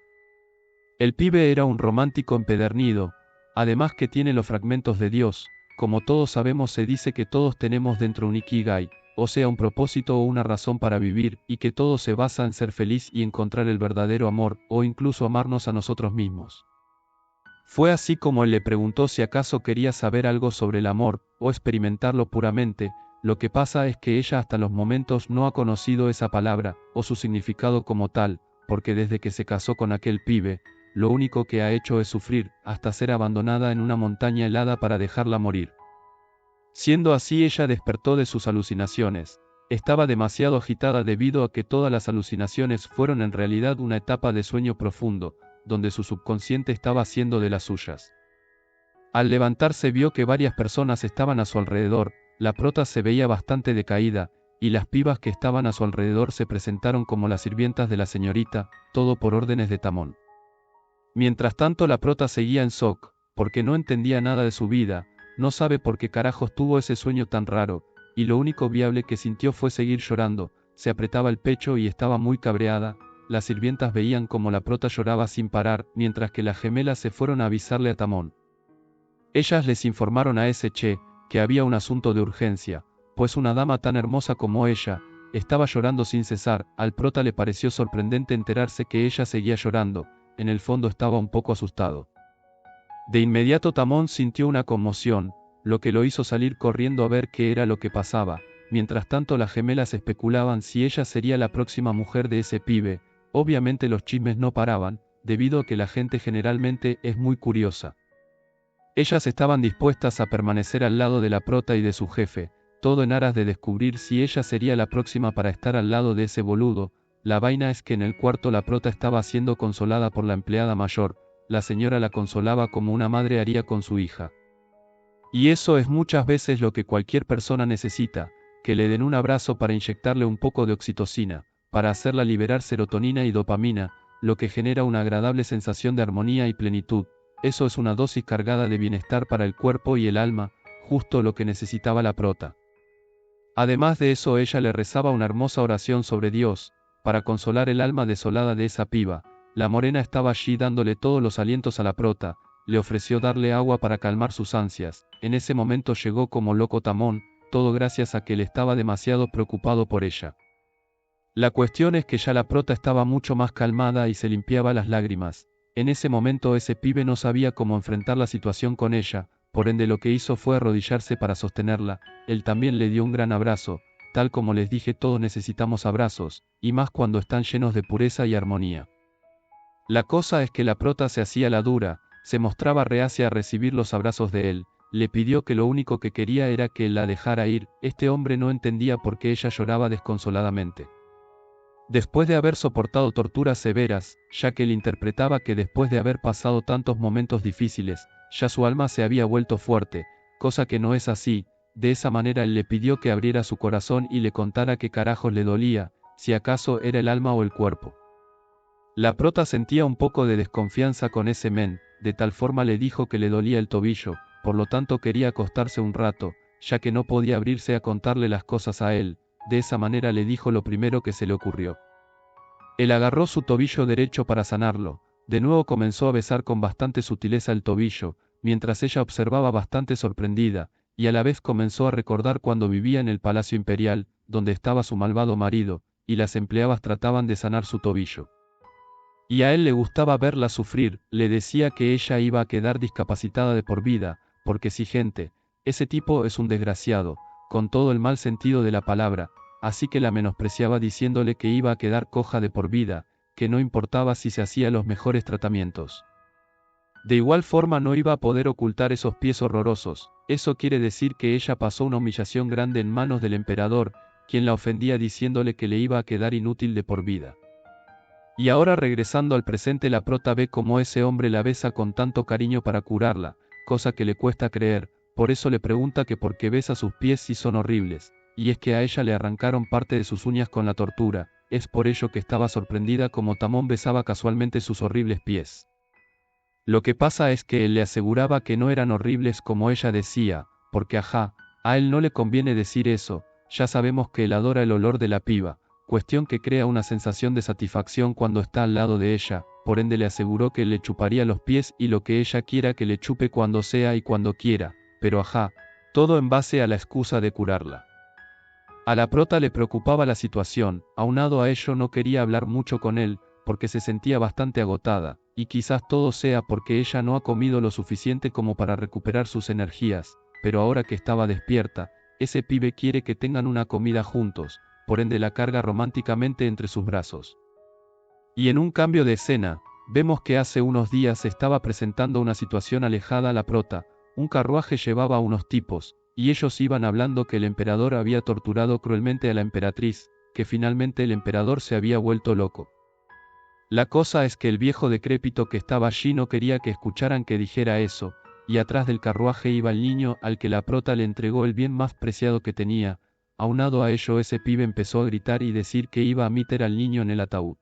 El pibe era un romántico empedernido, además que tiene los fragmentos de Dios, como todos sabemos se dice que todos tenemos dentro un ikigai, o sea un propósito o una razón para vivir, y que todo se basa en ser feliz y encontrar el verdadero amor, o incluso amarnos a nosotros mismos. Fue así como él le preguntó si acaso quería saber algo sobre el amor, o experimentarlo puramente, lo que pasa es que ella hasta los momentos no ha conocido esa palabra, o su significado como tal, porque desde que se casó con aquel pibe, lo único que ha hecho es sufrir, hasta ser abandonada en una montaña helada para dejarla morir. Siendo así ella despertó de sus alucinaciones, estaba demasiado agitada debido a que todas las alucinaciones fueron en realidad una etapa de sueño profundo, donde su subconsciente estaba haciendo de las suyas. Al levantarse vio que varias personas estaban a su alrededor, la prota se veía bastante decaída, y las pibas que estaban a su alrededor se presentaron como las sirvientas de la señorita, todo por órdenes de Tamón. Mientras tanto la prota seguía en shock, porque no entendía nada de su vida, no sabe por qué carajos tuvo ese sueño tan raro, y lo único viable que sintió fue seguir llorando, se apretaba el pecho y estaba muy cabreada. Las sirvientas veían como la prota lloraba sin parar, mientras que las gemelas se fueron a avisarle a Tamón. Ellas les informaron a ese Che, que había un asunto de urgencia, pues una dama tan hermosa como ella, estaba llorando sin cesar. Al prota le pareció sorprendente enterarse que ella seguía llorando, en el fondo estaba un poco asustado. De inmediato Tamón sintió una conmoción, lo que lo hizo salir corriendo a ver qué era lo que pasaba. Mientras tanto las gemelas especulaban si ella sería la próxima mujer de ese pibe. Obviamente los chismes no paraban, debido a que la gente generalmente es muy curiosa. Ellas estaban dispuestas a permanecer al lado de la prota y de su jefe, todo en aras de descubrir si ella sería la próxima para estar al lado de ese boludo. La vaina es que en el cuarto la prota estaba siendo consolada por la empleada mayor, la señora la consolaba como una madre haría con su hija. Y eso es muchas veces lo que cualquier persona necesita, que le den un abrazo para inyectarle un poco de oxitocina, para hacerla liberar serotonina y dopamina, lo que genera una agradable sensación de armonía y plenitud. Eso es una dosis cargada de bienestar para el cuerpo y el alma, justo lo que necesitaba la prota. Además de eso ella le rezaba una hermosa oración sobre Dios, para consolar el alma desolada de esa piba. La morena estaba allí dándole todos los alientos a la prota, le ofreció darle agua para calmar sus ansias. En ese momento llegó como loco Tamón, todo gracias a que él estaba demasiado preocupado por ella. La cuestión es que ya la prota estaba mucho más calmada y se limpiaba las lágrimas. En ese momento ese pibe no sabía cómo enfrentar la situación con ella, por ende lo que hizo fue arrodillarse para sostenerla. Él también le dio un gran abrazo, tal como les dije, todos necesitamos abrazos, y más cuando están llenos de pureza y armonía. La cosa es que la prota se hacía la dura, se mostraba reacia a recibir los abrazos de él, le pidió que lo único que quería era que él la dejara ir. Este hombre no entendía por qué ella lloraba desconsoladamente. Después de haber soportado torturas severas, ya que él interpretaba que después de haber pasado tantos momentos difíciles, ya su alma se había vuelto fuerte, cosa que no es así. De esa manera él le pidió que abriera su corazón y le contara qué carajos le dolía, si acaso era el alma o el cuerpo. La prota sentía un poco de desconfianza con ese men, de tal forma le dijo que le dolía el tobillo, por lo tanto quería acostarse un rato, ya que no podía abrirse a contarle las cosas a él. De esa manera le dijo lo primero que se le ocurrió. Él agarró su tobillo derecho para sanarlo, de nuevo comenzó a besar con bastante sutileza el tobillo, mientras ella observaba bastante sorprendida, y a la vez comenzó a recordar cuando vivía en el Palacio Imperial, donde estaba su malvado marido, y las empleadas trataban de sanar su tobillo. Y a él le gustaba verla sufrir, le decía que ella iba a quedar discapacitada de por vida, porque sí gente, ese tipo es un desgraciado, con todo el mal sentido de la palabra, así que la menospreciaba diciéndole que iba a quedar coja de por vida, que no importaba si se hacía los mejores tratamientos. De igual forma no iba a poder ocultar esos pies horrorosos. Eso quiere decir que ella pasó una humillación grande en manos del emperador, quien la ofendía diciéndole que le iba a quedar inútil de por vida. Y ahora regresando al presente, la prota ve cómo ese hombre la besa con tanto cariño para curarla, cosa que le cuesta creer. Por eso le pregunta que por qué besa sus pies si son horribles, y es que a ella le arrancaron parte de sus uñas con la tortura. Es por ello que estaba sorprendida como Tamón besaba casualmente sus horribles pies. Lo que pasa es que él le aseguraba que no eran horribles como ella decía, porque ajá, a él no le conviene decir eso, ya sabemos que él adora el olor de la piba, cuestión que crea una sensación de satisfacción cuando está al lado de ella. Por ende le aseguró que le chuparía los pies y lo que ella quiera que le chupe cuando sea y cuando quiera, pero ajá, todo en base a la excusa de curarla. A la prota le preocupaba la situación, aunado a ello no quería hablar mucho con él, porque se sentía bastante agotada, y quizás todo sea porque ella no ha comido lo suficiente como para recuperar sus energías, pero ahora que estaba despierta, ese pibe quiere que tengan una comida juntos, por ende la carga románticamente entre sus brazos. Y en un cambio de escena, vemos que hace unos días se estaba presentando una situación alejada a la prota. Un carruaje llevaba a unos tipos, y ellos iban hablando que el emperador había torturado cruelmente a la emperatriz, que finalmente el emperador se había vuelto loco. La cosa es que el viejo decrépito que estaba allí no quería que escucharan que dijera eso, y atrás del carruaje iba el niño al que la prota le entregó el bien más preciado que tenía. Aunado a ello, ese pibe empezó a gritar y decir que iba a meter al niño en el ataúd.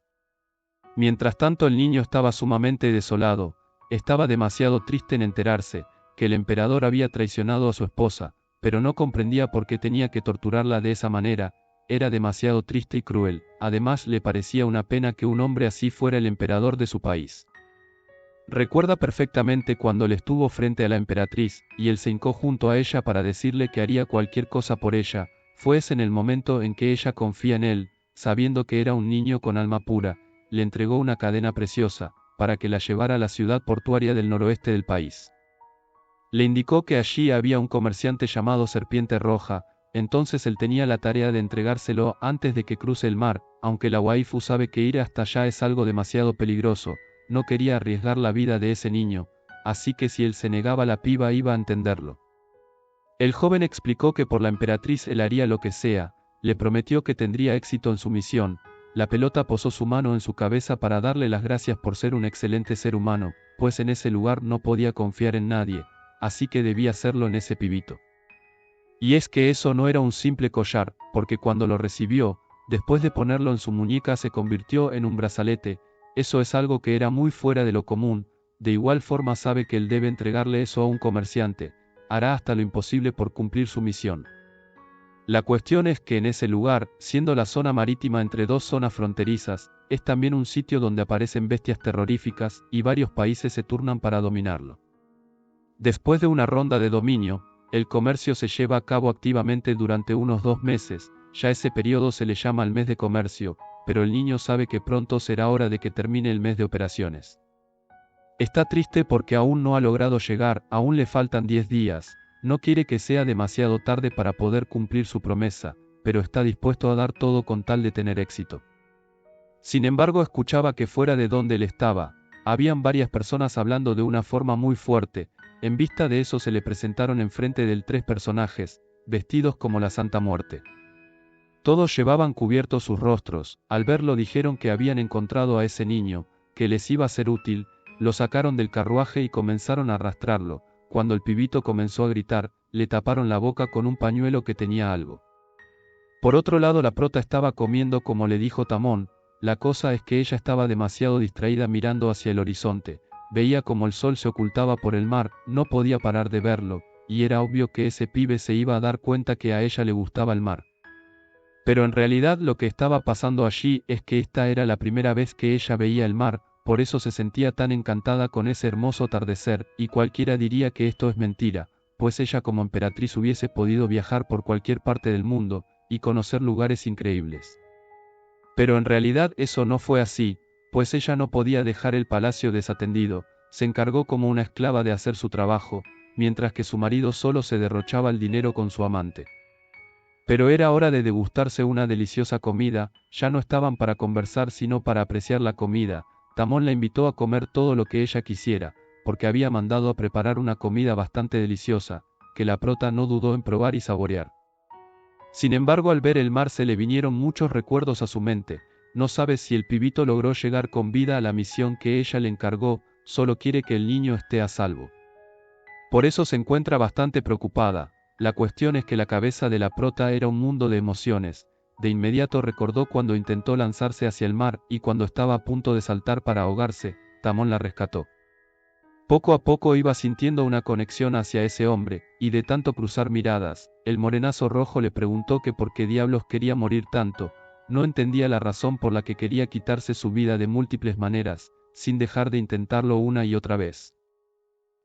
Mientras tanto el niño estaba sumamente desolado, estaba demasiado triste en enterarse que el emperador había traicionado a su esposa, pero no comprendía por qué tenía que torturarla de esa manera, era demasiado triste y cruel, además le parecía una pena que un hombre así fuera el emperador de su país. Recuerda perfectamente cuando él estuvo frente a la emperatriz, y él se hincó junto a ella para decirle que haría cualquier cosa por ella, fue ese en el momento en que ella confía en él, sabiendo que era un niño con alma pura, le entregó una cadena preciosa, para que la llevara a la ciudad portuaria del noroeste del país. Le indicó que allí había un comerciante llamado Serpiente Roja, entonces él tenía la tarea de entregárselo antes de que cruce el mar, aunque la waifu sabe que ir hasta allá es algo demasiado peligroso, no quería arriesgar la vida de ese niño, así que si él se negaba la piba iba a entenderlo. El joven explicó que por la emperatriz él haría lo que sea, le prometió que tendría éxito en su misión. La pelota posó su mano en su cabeza para darle las gracias por ser un excelente ser humano, pues en ese lugar no podía confiar en nadie, así que debía hacerlo en ese pibito. Y es que eso no era un simple collar, porque cuando lo recibió, después de ponerlo en su muñeca se convirtió en un brazalete, eso es algo que era muy fuera de lo común, de igual forma sabe que él debe entregarle eso a un comerciante, hará hasta lo imposible por cumplir su misión. La cuestión es que en ese lugar, siendo la zona marítima entre dos zonas fronterizas, es también un sitio donde aparecen bestias terroríficas y varios países se turnan para dominarlo. Después de una ronda de dominio, el comercio se lleva a cabo activamente durante unos 2 meses, ya ese periodo se le llama el mes de comercio, pero el niño sabe que pronto será hora de que termine el mes de operaciones. Está triste porque aún no ha logrado llegar, aún le faltan 10 días, no quiere que sea demasiado tarde para poder cumplir su promesa, pero está dispuesto a dar todo con tal de tener éxito. Sin embargo, escuchaba que fuera de donde él estaba, habían varias personas hablando de una forma muy fuerte. En vista de eso se le presentaron enfrente de él 3 personajes, vestidos como la Santa Muerte. Todos llevaban cubiertos sus rostros, al verlo dijeron que habían encontrado a ese niño, que les iba a ser útil, lo sacaron del carruaje y comenzaron a arrastrarlo. Cuando el pibito comenzó a gritar, le taparon la boca con un pañuelo que tenía algo. Por otro lado, la prota estaba comiendo como le dijo Tamón, la cosa es que ella estaba demasiado distraída mirando hacia el horizonte, veía como el sol se ocultaba por el mar, no podía parar de verlo, y era obvio que ese pibe se iba a dar cuenta que a ella le gustaba el mar. Pero en realidad lo que estaba pasando allí es que esta era la primera vez que ella veía el mar, por eso se sentía tan encantada con ese hermoso atardecer, y cualquiera diría que esto es mentira, pues ella como emperatriz hubiese podido viajar por cualquier parte del mundo, y conocer lugares increíbles. Pero en realidad eso no fue así, pues ella no podía dejar el palacio desatendido, se encargó como una esclava de hacer su trabajo, mientras que su marido solo se derrochaba el dinero con su amante. Pero era hora de degustarse una deliciosa comida, ya no estaban para conversar sino para apreciar la comida. Tamón la invitó a comer todo lo que ella quisiera, porque había mandado a preparar una comida bastante deliciosa, que la prota no dudó en probar y saborear. Sin embargo, al ver el mar se le vinieron muchos recuerdos a su mente, no sabe si el pibito logró llegar con vida a la misión que ella le encargó, solo quiere que el niño esté a salvo. Por eso se encuentra bastante preocupada. La cuestión es que la cabeza de la prota era un mundo de emociones. De inmediato recordó cuando intentó lanzarse hacia el mar y cuando estaba a punto de saltar para ahogarse, Tamón la rescató. Poco a poco iba sintiendo una conexión hacia ese hombre, y de tanto cruzar miradas, el morenazo rojo le preguntó que por qué diablos quería morir tanto, no entendía la razón por la que quería quitarse su vida de múltiples maneras, sin dejar de intentarlo una y otra vez.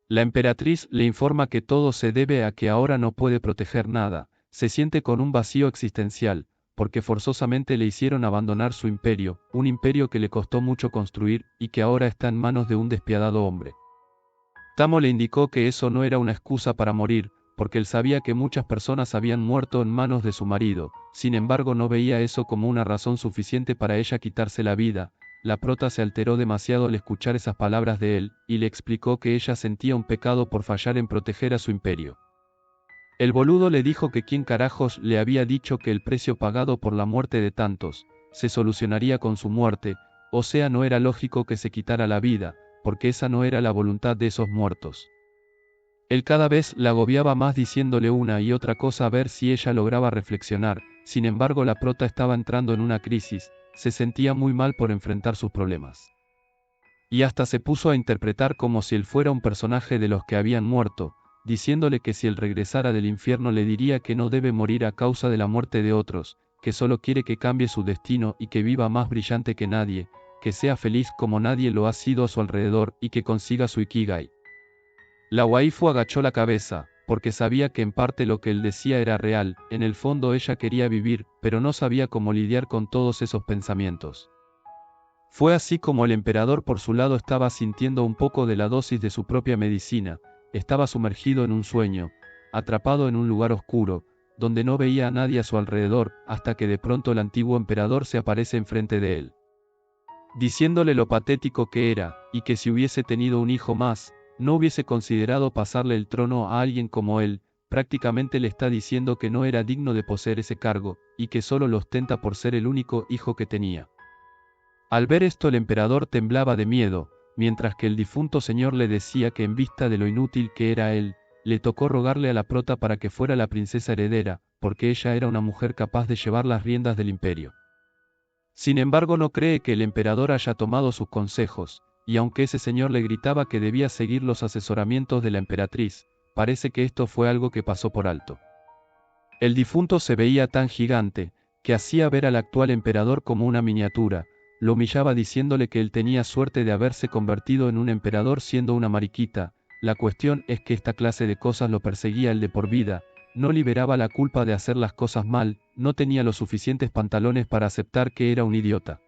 La emperatriz le informa que todo se debe a que ahora no puede proteger nada, se siente con un vacío existencial, porque forzosamente le hicieron abandonar su imperio, un imperio que le costó mucho construir y que ahora está en manos de un despiadado hombre. Tamo le indicó que eso no era una excusa para morir, porque él sabía que muchas personas habían muerto en manos de su marido, sin embargo no veía eso como una razón suficiente para ella quitarse la vida. La prota se alteró demasiado al escuchar esas palabras de él, y le explicó que ella sentía un pecado por fallar en proteger a su imperio. El boludo le dijo que quién carajos le había dicho que el precio pagado por la muerte de tantos, se solucionaría con su muerte, o sea no era lógico que se quitara la vida, porque esa no era la voluntad de esos muertos. Él cada vez la agobiaba más diciéndole una y otra cosa a ver si ella lograba reflexionar. Sin embargo, la prota estaba entrando en una crisis, se sentía muy mal por enfrentar sus problemas. Y hasta se puso a interpretar como si él fuera un personaje de los que habían muerto, diciéndole que si él regresara del infierno le diría que no debe morir a causa de la muerte de otros, que solo quiere que cambie su destino y que viva más brillante que nadie, que sea feliz como nadie lo ha sido a su alrededor y que consiga su ikigai. La waifu agachó la cabeza, porque sabía que en parte lo que él decía era real, en el fondo ella quería vivir, pero no sabía cómo lidiar con todos esos pensamientos. Fue así como el emperador por su lado estaba sintiendo un poco de la dosis de su propia medicina, estaba sumergido en un sueño, atrapado en un lugar oscuro, donde no veía a nadie a su alrededor, hasta que de pronto el antiguo emperador se aparece enfrente de él, diciéndole lo patético que era, y que si hubiese tenido un hijo más, no hubiese considerado pasarle el trono a alguien como él. Prácticamente le está diciendo que no era digno de poseer ese cargo, y que solo lo ostenta por ser el único hijo que tenía. Al ver esto el emperador temblaba de miedo, mientras que el difunto señor le decía que en vista de lo inútil que era él, le tocó rogarle a la prota para que fuera la princesa heredera, porque ella era una mujer capaz de llevar las riendas del imperio. Sin embargo, no cree que el emperador haya tomado sus consejos, y aunque ese señor le gritaba que debía seguir los asesoramientos de la emperatriz, parece que esto fue algo que pasó por alto. El difunto se veía tan gigante, que hacía ver al actual emperador como una miniatura, lo humillaba diciéndole que él tenía suerte de haberse convertido en un emperador siendo una mariquita. La cuestión es que esta clase de cosas lo perseguía él de por vida, no liberaba la culpa de hacer las cosas mal, no tenía los suficientes pantalones para aceptar que era un idiota.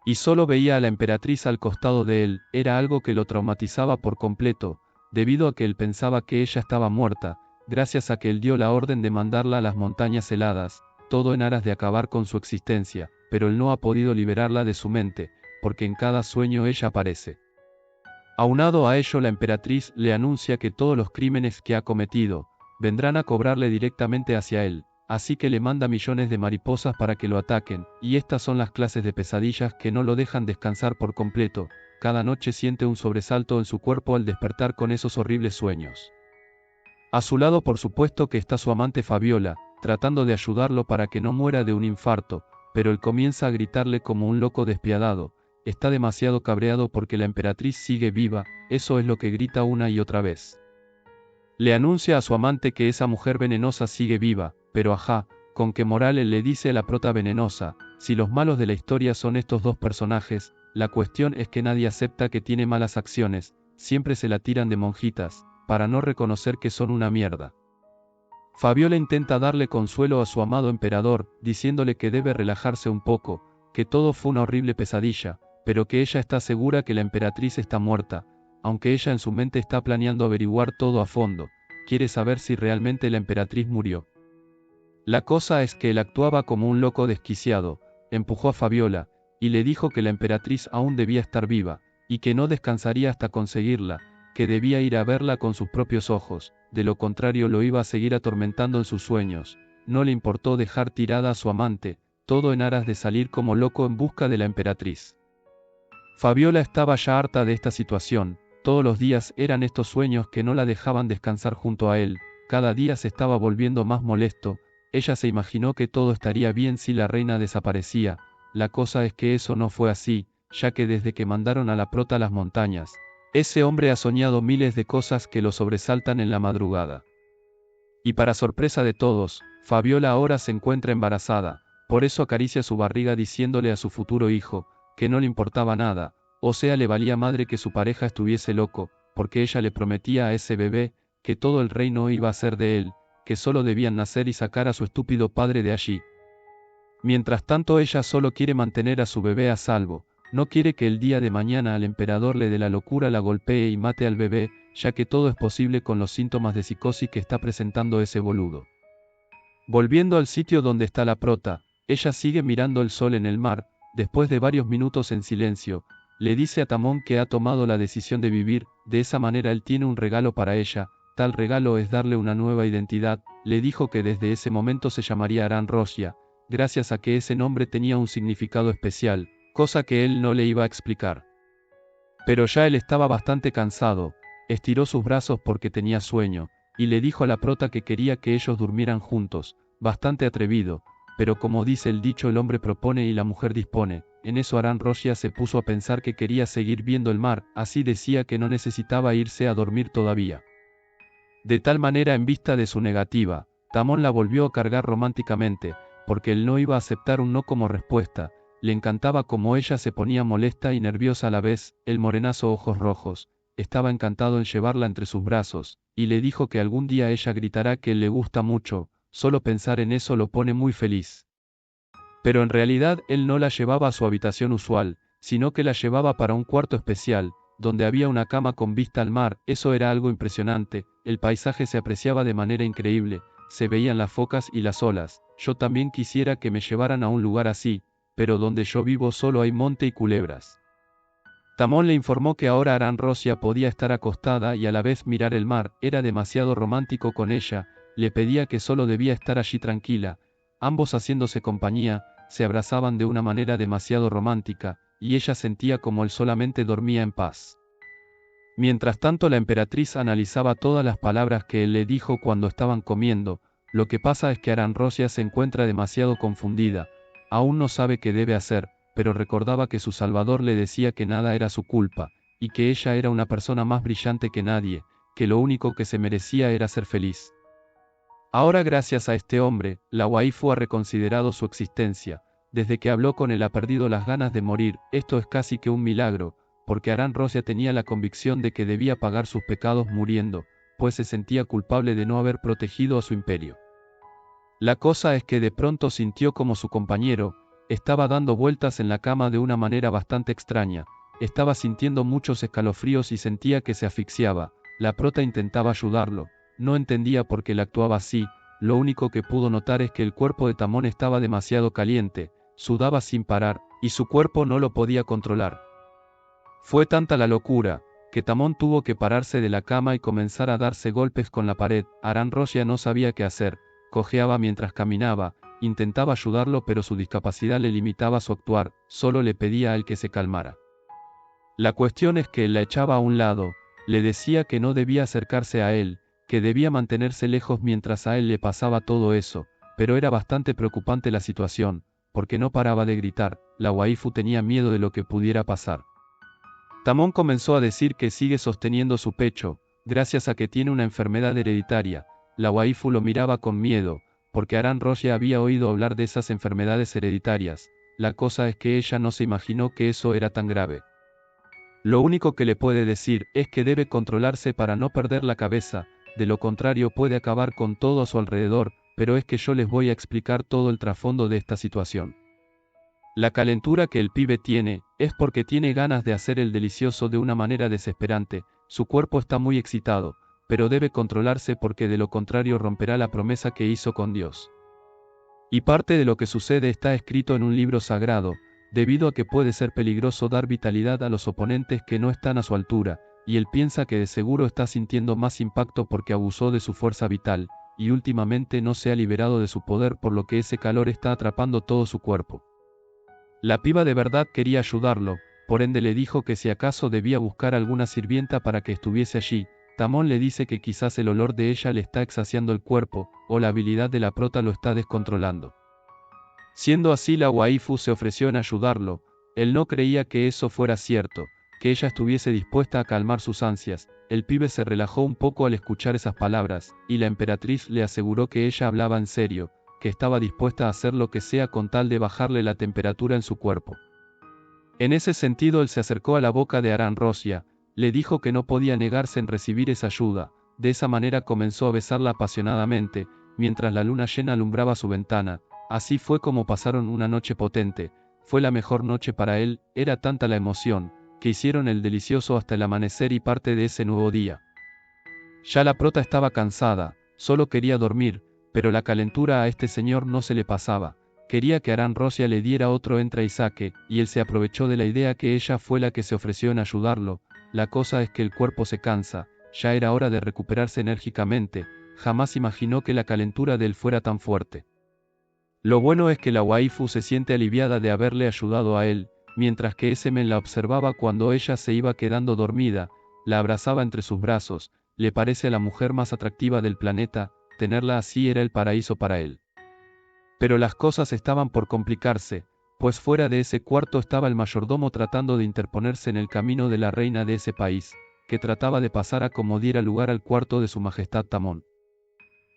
Y solo veía a la emperatriz al costado de él, era algo que lo traumatizaba por completo, debido a que él pensaba que ella estaba muerta, gracias a que él dio la orden de mandarla a las montañas heladas, todo en aras de acabar con su existencia, pero él no ha podido liberarla de su mente, porque en cada sueño ella aparece. Aunado a ello, la emperatriz le anuncia que todos los crímenes que ha cometido, vendrán a cobrarle directamente hacia él, así que le manda millones de mariposas para que lo ataquen, y estas son las clases de pesadillas que no lo dejan descansar por completo, cada noche siente un sobresalto en su cuerpo al despertar con esos horribles sueños. A su lado por supuesto que está su amante Fabiola, tratando de ayudarlo para que no muera de un infarto, pero él comienza a gritarle como un loco despiadado, está demasiado cabreado porque la emperatriz sigue viva, eso es lo que grita una y otra vez. Le anuncia a su amante que esa mujer venenosa sigue viva, pero ajá, con qué moral él le dice a la prota venenosa, si los malos de la historia son estos dos personajes, la cuestión es que nadie acepta que tiene malas acciones, siempre se la tiran de monjitas, para no reconocer que son una mierda. Fabiola intenta darle consuelo a su amado emperador, diciéndole que debe relajarse un poco, que todo fue una horrible pesadilla, pero que ella está segura que la emperatriz está muerta, aunque ella en su mente está planeando averiguar todo a fondo, quiere saber si realmente la emperatriz murió. La cosa es que él actuaba como un loco desquiciado, empujó a Fabiola, y le dijo que la emperatriz aún debía estar viva, y que no descansaría hasta conseguirla, que debía ir a verla con sus propios ojos, de lo contrario lo iba a seguir atormentando en sus sueños. No le importó dejar tirada a su amante, todo en aras de salir como loco en busca de la emperatriz. Fabiola estaba ya harta de esta situación, todos los días eran estos sueños que no la dejaban descansar junto a él, cada día se estaba volviendo más molesto, ella se imaginó que todo estaría bien si la reina desaparecía, la cosa es que eso no fue así, ya que desde que mandaron a la prota a las montañas, ese hombre ha soñado miles de cosas que lo sobresaltan en la madrugada. Y para sorpresa de todos, Fabiola ahora se encuentra embarazada, por eso acaricia su barriga diciéndole a su futuro hijo, que no le importaba nada, o sea le valía madre que su pareja estuviese loco, porque ella le prometía a ese bebé, que todo el reino iba a ser de él, que solo debían nacer y sacar a su estúpido padre de allí. Mientras tanto ella solo quiere mantener a su bebé a salvo, no quiere que el día de mañana al emperador le dé la locura, la golpee y mate al bebé, ya que todo es posible con los síntomas de psicosis que está presentando ese boludo. Volviendo al sitio donde está la prota, ella sigue mirando el sol en el mar, después de varios minutos en silencio, le dice a Tamón que ha tomado la decisión de vivir, de esa manera él tiene un regalo para ella, tal regalo es darle una nueva identidad, le dijo que desde ese momento se llamaría Aran Rosia, gracias a que ese nombre tenía un significado especial, cosa que él no le iba a explicar. Pero ya él estaba bastante cansado, estiró sus brazos porque tenía sueño, y le dijo a la prota que quería que ellos durmieran juntos, bastante atrevido, pero como dice el dicho, el hombre propone y la mujer dispone. En eso Aran Rosia se puso a pensar que quería seguir viendo el mar, así decía que no necesitaba irse a dormir todavía. De tal manera, en vista de su negativa, Tamón la volvió a cargar románticamente, porque él no iba a aceptar un no como respuesta. Le encantaba como ella se ponía molesta y nerviosa a la vez, el morenazo ojos rojos, estaba encantado en llevarla entre sus brazos, y le dijo que algún día ella gritará que él le gusta mucho, solo pensar en eso lo pone muy feliz. Pero en realidad él no la llevaba a su habitación usual, sino que la llevaba para un cuarto especial, donde había una cama con vista al mar. Eso era algo impresionante, el paisaje se apreciaba de manera increíble, se veían las focas y las olas. Yo también quisiera que me llevaran a un lugar así, pero donde yo vivo solo hay monte y culebras. Tamón le informó que ahora Aran Rosia podía estar acostada y a la vez mirar el mar, era demasiado romántico con ella, le pedía que solo debía estar allí tranquila, ambos haciéndose compañía, se abrazaban de una manera demasiado romántica, y ella sentía como él solamente dormía en paz. Mientras tanto la emperatriz analizaba todas las palabras que él le dijo cuando estaban comiendo. Lo que pasa es que Aran Rosia se encuentra demasiado confundida, aún no sabe qué debe hacer, pero recordaba que su Salvador le decía que nada era su culpa, y que ella era una persona más brillante que nadie, que lo único que se merecía era ser feliz. Ahora, gracias a este hombre, la waifu ha reconsiderado su existencia. Desde que habló con él ha perdido las ganas de morir. Esto es casi que un milagro, porque Aran Rosia tenía la convicción de que debía pagar sus pecados muriendo, pues se sentía culpable de no haber protegido a su imperio. La cosa es que de pronto sintió como su compañero estaba dando vueltas en la cama de una manera bastante extraña, estaba sintiendo muchos escalofríos y sentía que se asfixiaba. La prota intentaba ayudarlo, no entendía por qué él actuaba así, lo único que pudo notar es que el cuerpo de Tamón estaba demasiado caliente, sudaba sin parar, y su cuerpo no lo podía controlar. Fue tanta la locura, que Tamón tuvo que pararse de la cama y comenzar a darse golpes con la pared. Aran Rosia no sabía qué hacer, cojeaba mientras caminaba, intentaba ayudarlo pero su discapacidad le limitaba su actuar, solo le pedía a él que se calmara. La cuestión es que él la echaba a un lado, le decía que no debía acercarse a él, que debía mantenerse lejos mientras a él le pasaba todo eso, pero era bastante preocupante la situación, porque no paraba de gritar, la waifu tenía miedo de lo que pudiera pasar. Tamón comenzó a decir que sigue sosteniendo su pecho, gracias a que tiene una enfermedad hereditaria. La waifu lo miraba con miedo, porque Aran Rosia había oído hablar de esas enfermedades hereditarias. La cosa es que ella no se imaginó que eso era tan grave. Lo único que le puede decir es que debe controlarse para no perder la cabeza, de lo contrario puede acabar con todo a su alrededor, pero es que yo les voy a explicar todo el trasfondo de esta situación. La calentura que el pibe tiene, es porque tiene ganas de hacer el delicioso de una manera desesperante, su cuerpo está muy excitado, pero debe controlarse porque de lo contrario romperá la promesa que hizo con Dios. Y parte de lo que sucede está escrito en un libro sagrado, debido a que puede ser peligroso dar vitalidad a los oponentes que no están a su altura, y él piensa que de seguro está sintiendo más impacto porque abusó de su fuerza vital, y últimamente no se ha liberado de su poder por lo que ese calor está atrapando todo su cuerpo. La piba de verdad quería ayudarlo, por ende le dijo que si acaso debía buscar alguna sirvienta para que estuviese allí. Tamón le dice que quizás el olor de ella le está exasiando el cuerpo, o la habilidad de la prota lo está descontrolando. Siendo así, la waifu se ofreció en ayudarlo. Él no creía que eso fuera cierto, que ella estuviese dispuesta a calmar sus ansias. El pibe se relajó un poco al escuchar esas palabras, y la emperatriz le aseguró que ella hablaba en serio, que estaba dispuesta a hacer lo que sea con tal de bajarle la temperatura en su cuerpo. En ese sentido él se acercó a la boca de Aran Rosia, le dijo que no podía negarse en recibir esa ayuda. De esa manera comenzó a besarla apasionadamente, mientras la luna llena alumbraba su ventana. Así fue como pasaron una noche potente, fue la mejor noche para él, era tanta la emoción, que hicieron el delicioso hasta el amanecer y parte de ese nuevo día. Ya la prota estaba cansada, solo quería dormir, pero la calentura a este señor no se le pasaba. Quería que Aran Rosia le diera otro entra y saque, y él se aprovechó de la idea que ella fue la que se ofreció en ayudarlo. La cosa es que el cuerpo se cansa, ya era hora de recuperarse enérgicamente, jamás imaginó que la calentura de él fuera tan fuerte. Lo bueno es que la waifu se siente aliviada de haberle ayudado a él, mientras que ese men la observaba cuando ella se iba quedando dormida. la abrazaba entre sus brazos, le parece la mujer más atractiva del planeta, tenerla así era el paraíso para él. Pero las cosas estaban por complicarse, pues fuera de ese cuarto estaba el mayordomo tratando de interponerse en el camino de la reina de ese país, que trataba de pasar a como diera lugar al cuarto de su majestad Tamón.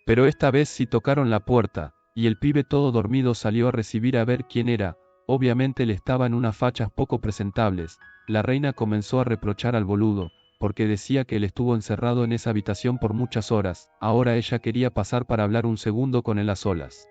Pero esta vez sí tocaron la puerta, y el pibe todo dormido salió a recibir a ver quién era. Obviamente él estaba en unas fachas poco presentables. La reina comenzó a reprochar al boludo, porque decía que él estuvo encerrado en esa habitación por muchas horas, ahora ella quería pasar para hablar un segundo con él a solas.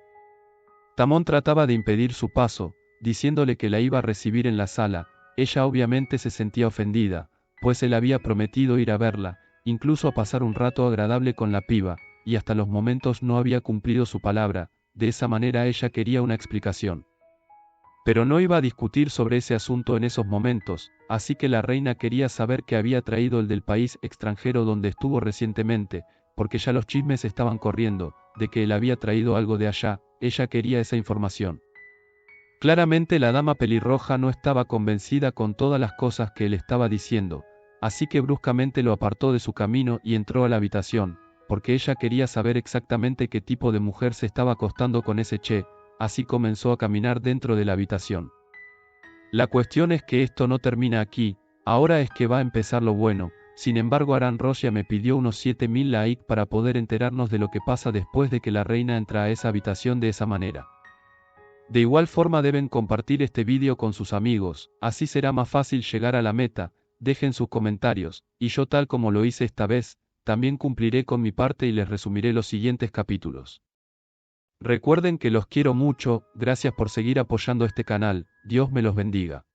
Tamón trataba de impedir su paso, diciéndole que la iba a recibir en la sala. Ella obviamente se sentía ofendida, pues él había prometido ir a verla, incluso a pasar un rato agradable con la piba, y hasta los momentos no había cumplido su palabra. De esa manera ella quería una explicación. Pero no iba a discutir sobre ese asunto en esos momentos, así que la reina quería saber qué había traído el del país extranjero donde estuvo recientemente, porque ya los chismes estaban corriendo, de que él había traído algo de allá. Ella quería esa información. Claramente la dama pelirroja no estaba convencida con todas las cosas que él estaba diciendo, así que bruscamente lo apartó de su camino y entró a la habitación, porque ella quería saber exactamente qué tipo de mujer se estaba acostando con ese che. Así comenzó a caminar dentro de la habitación. La cuestión es que esto no termina aquí, ahora es que va a empezar lo bueno. Sin embargo, Aran Rosia me pidió unos 7000 likes para poder enterarnos de lo que pasa después de que la reina entra a esa habitación de esa manera. De igual forma deben compartir este vídeo con sus amigos, así será más fácil llegar a la meta. Dejen sus comentarios, y yo, tal como lo hice esta vez, también cumpliré con mi parte y les resumiré los siguientes capítulos. Recuerden que los quiero mucho, gracias por seguir apoyando este canal, Dios me los bendiga.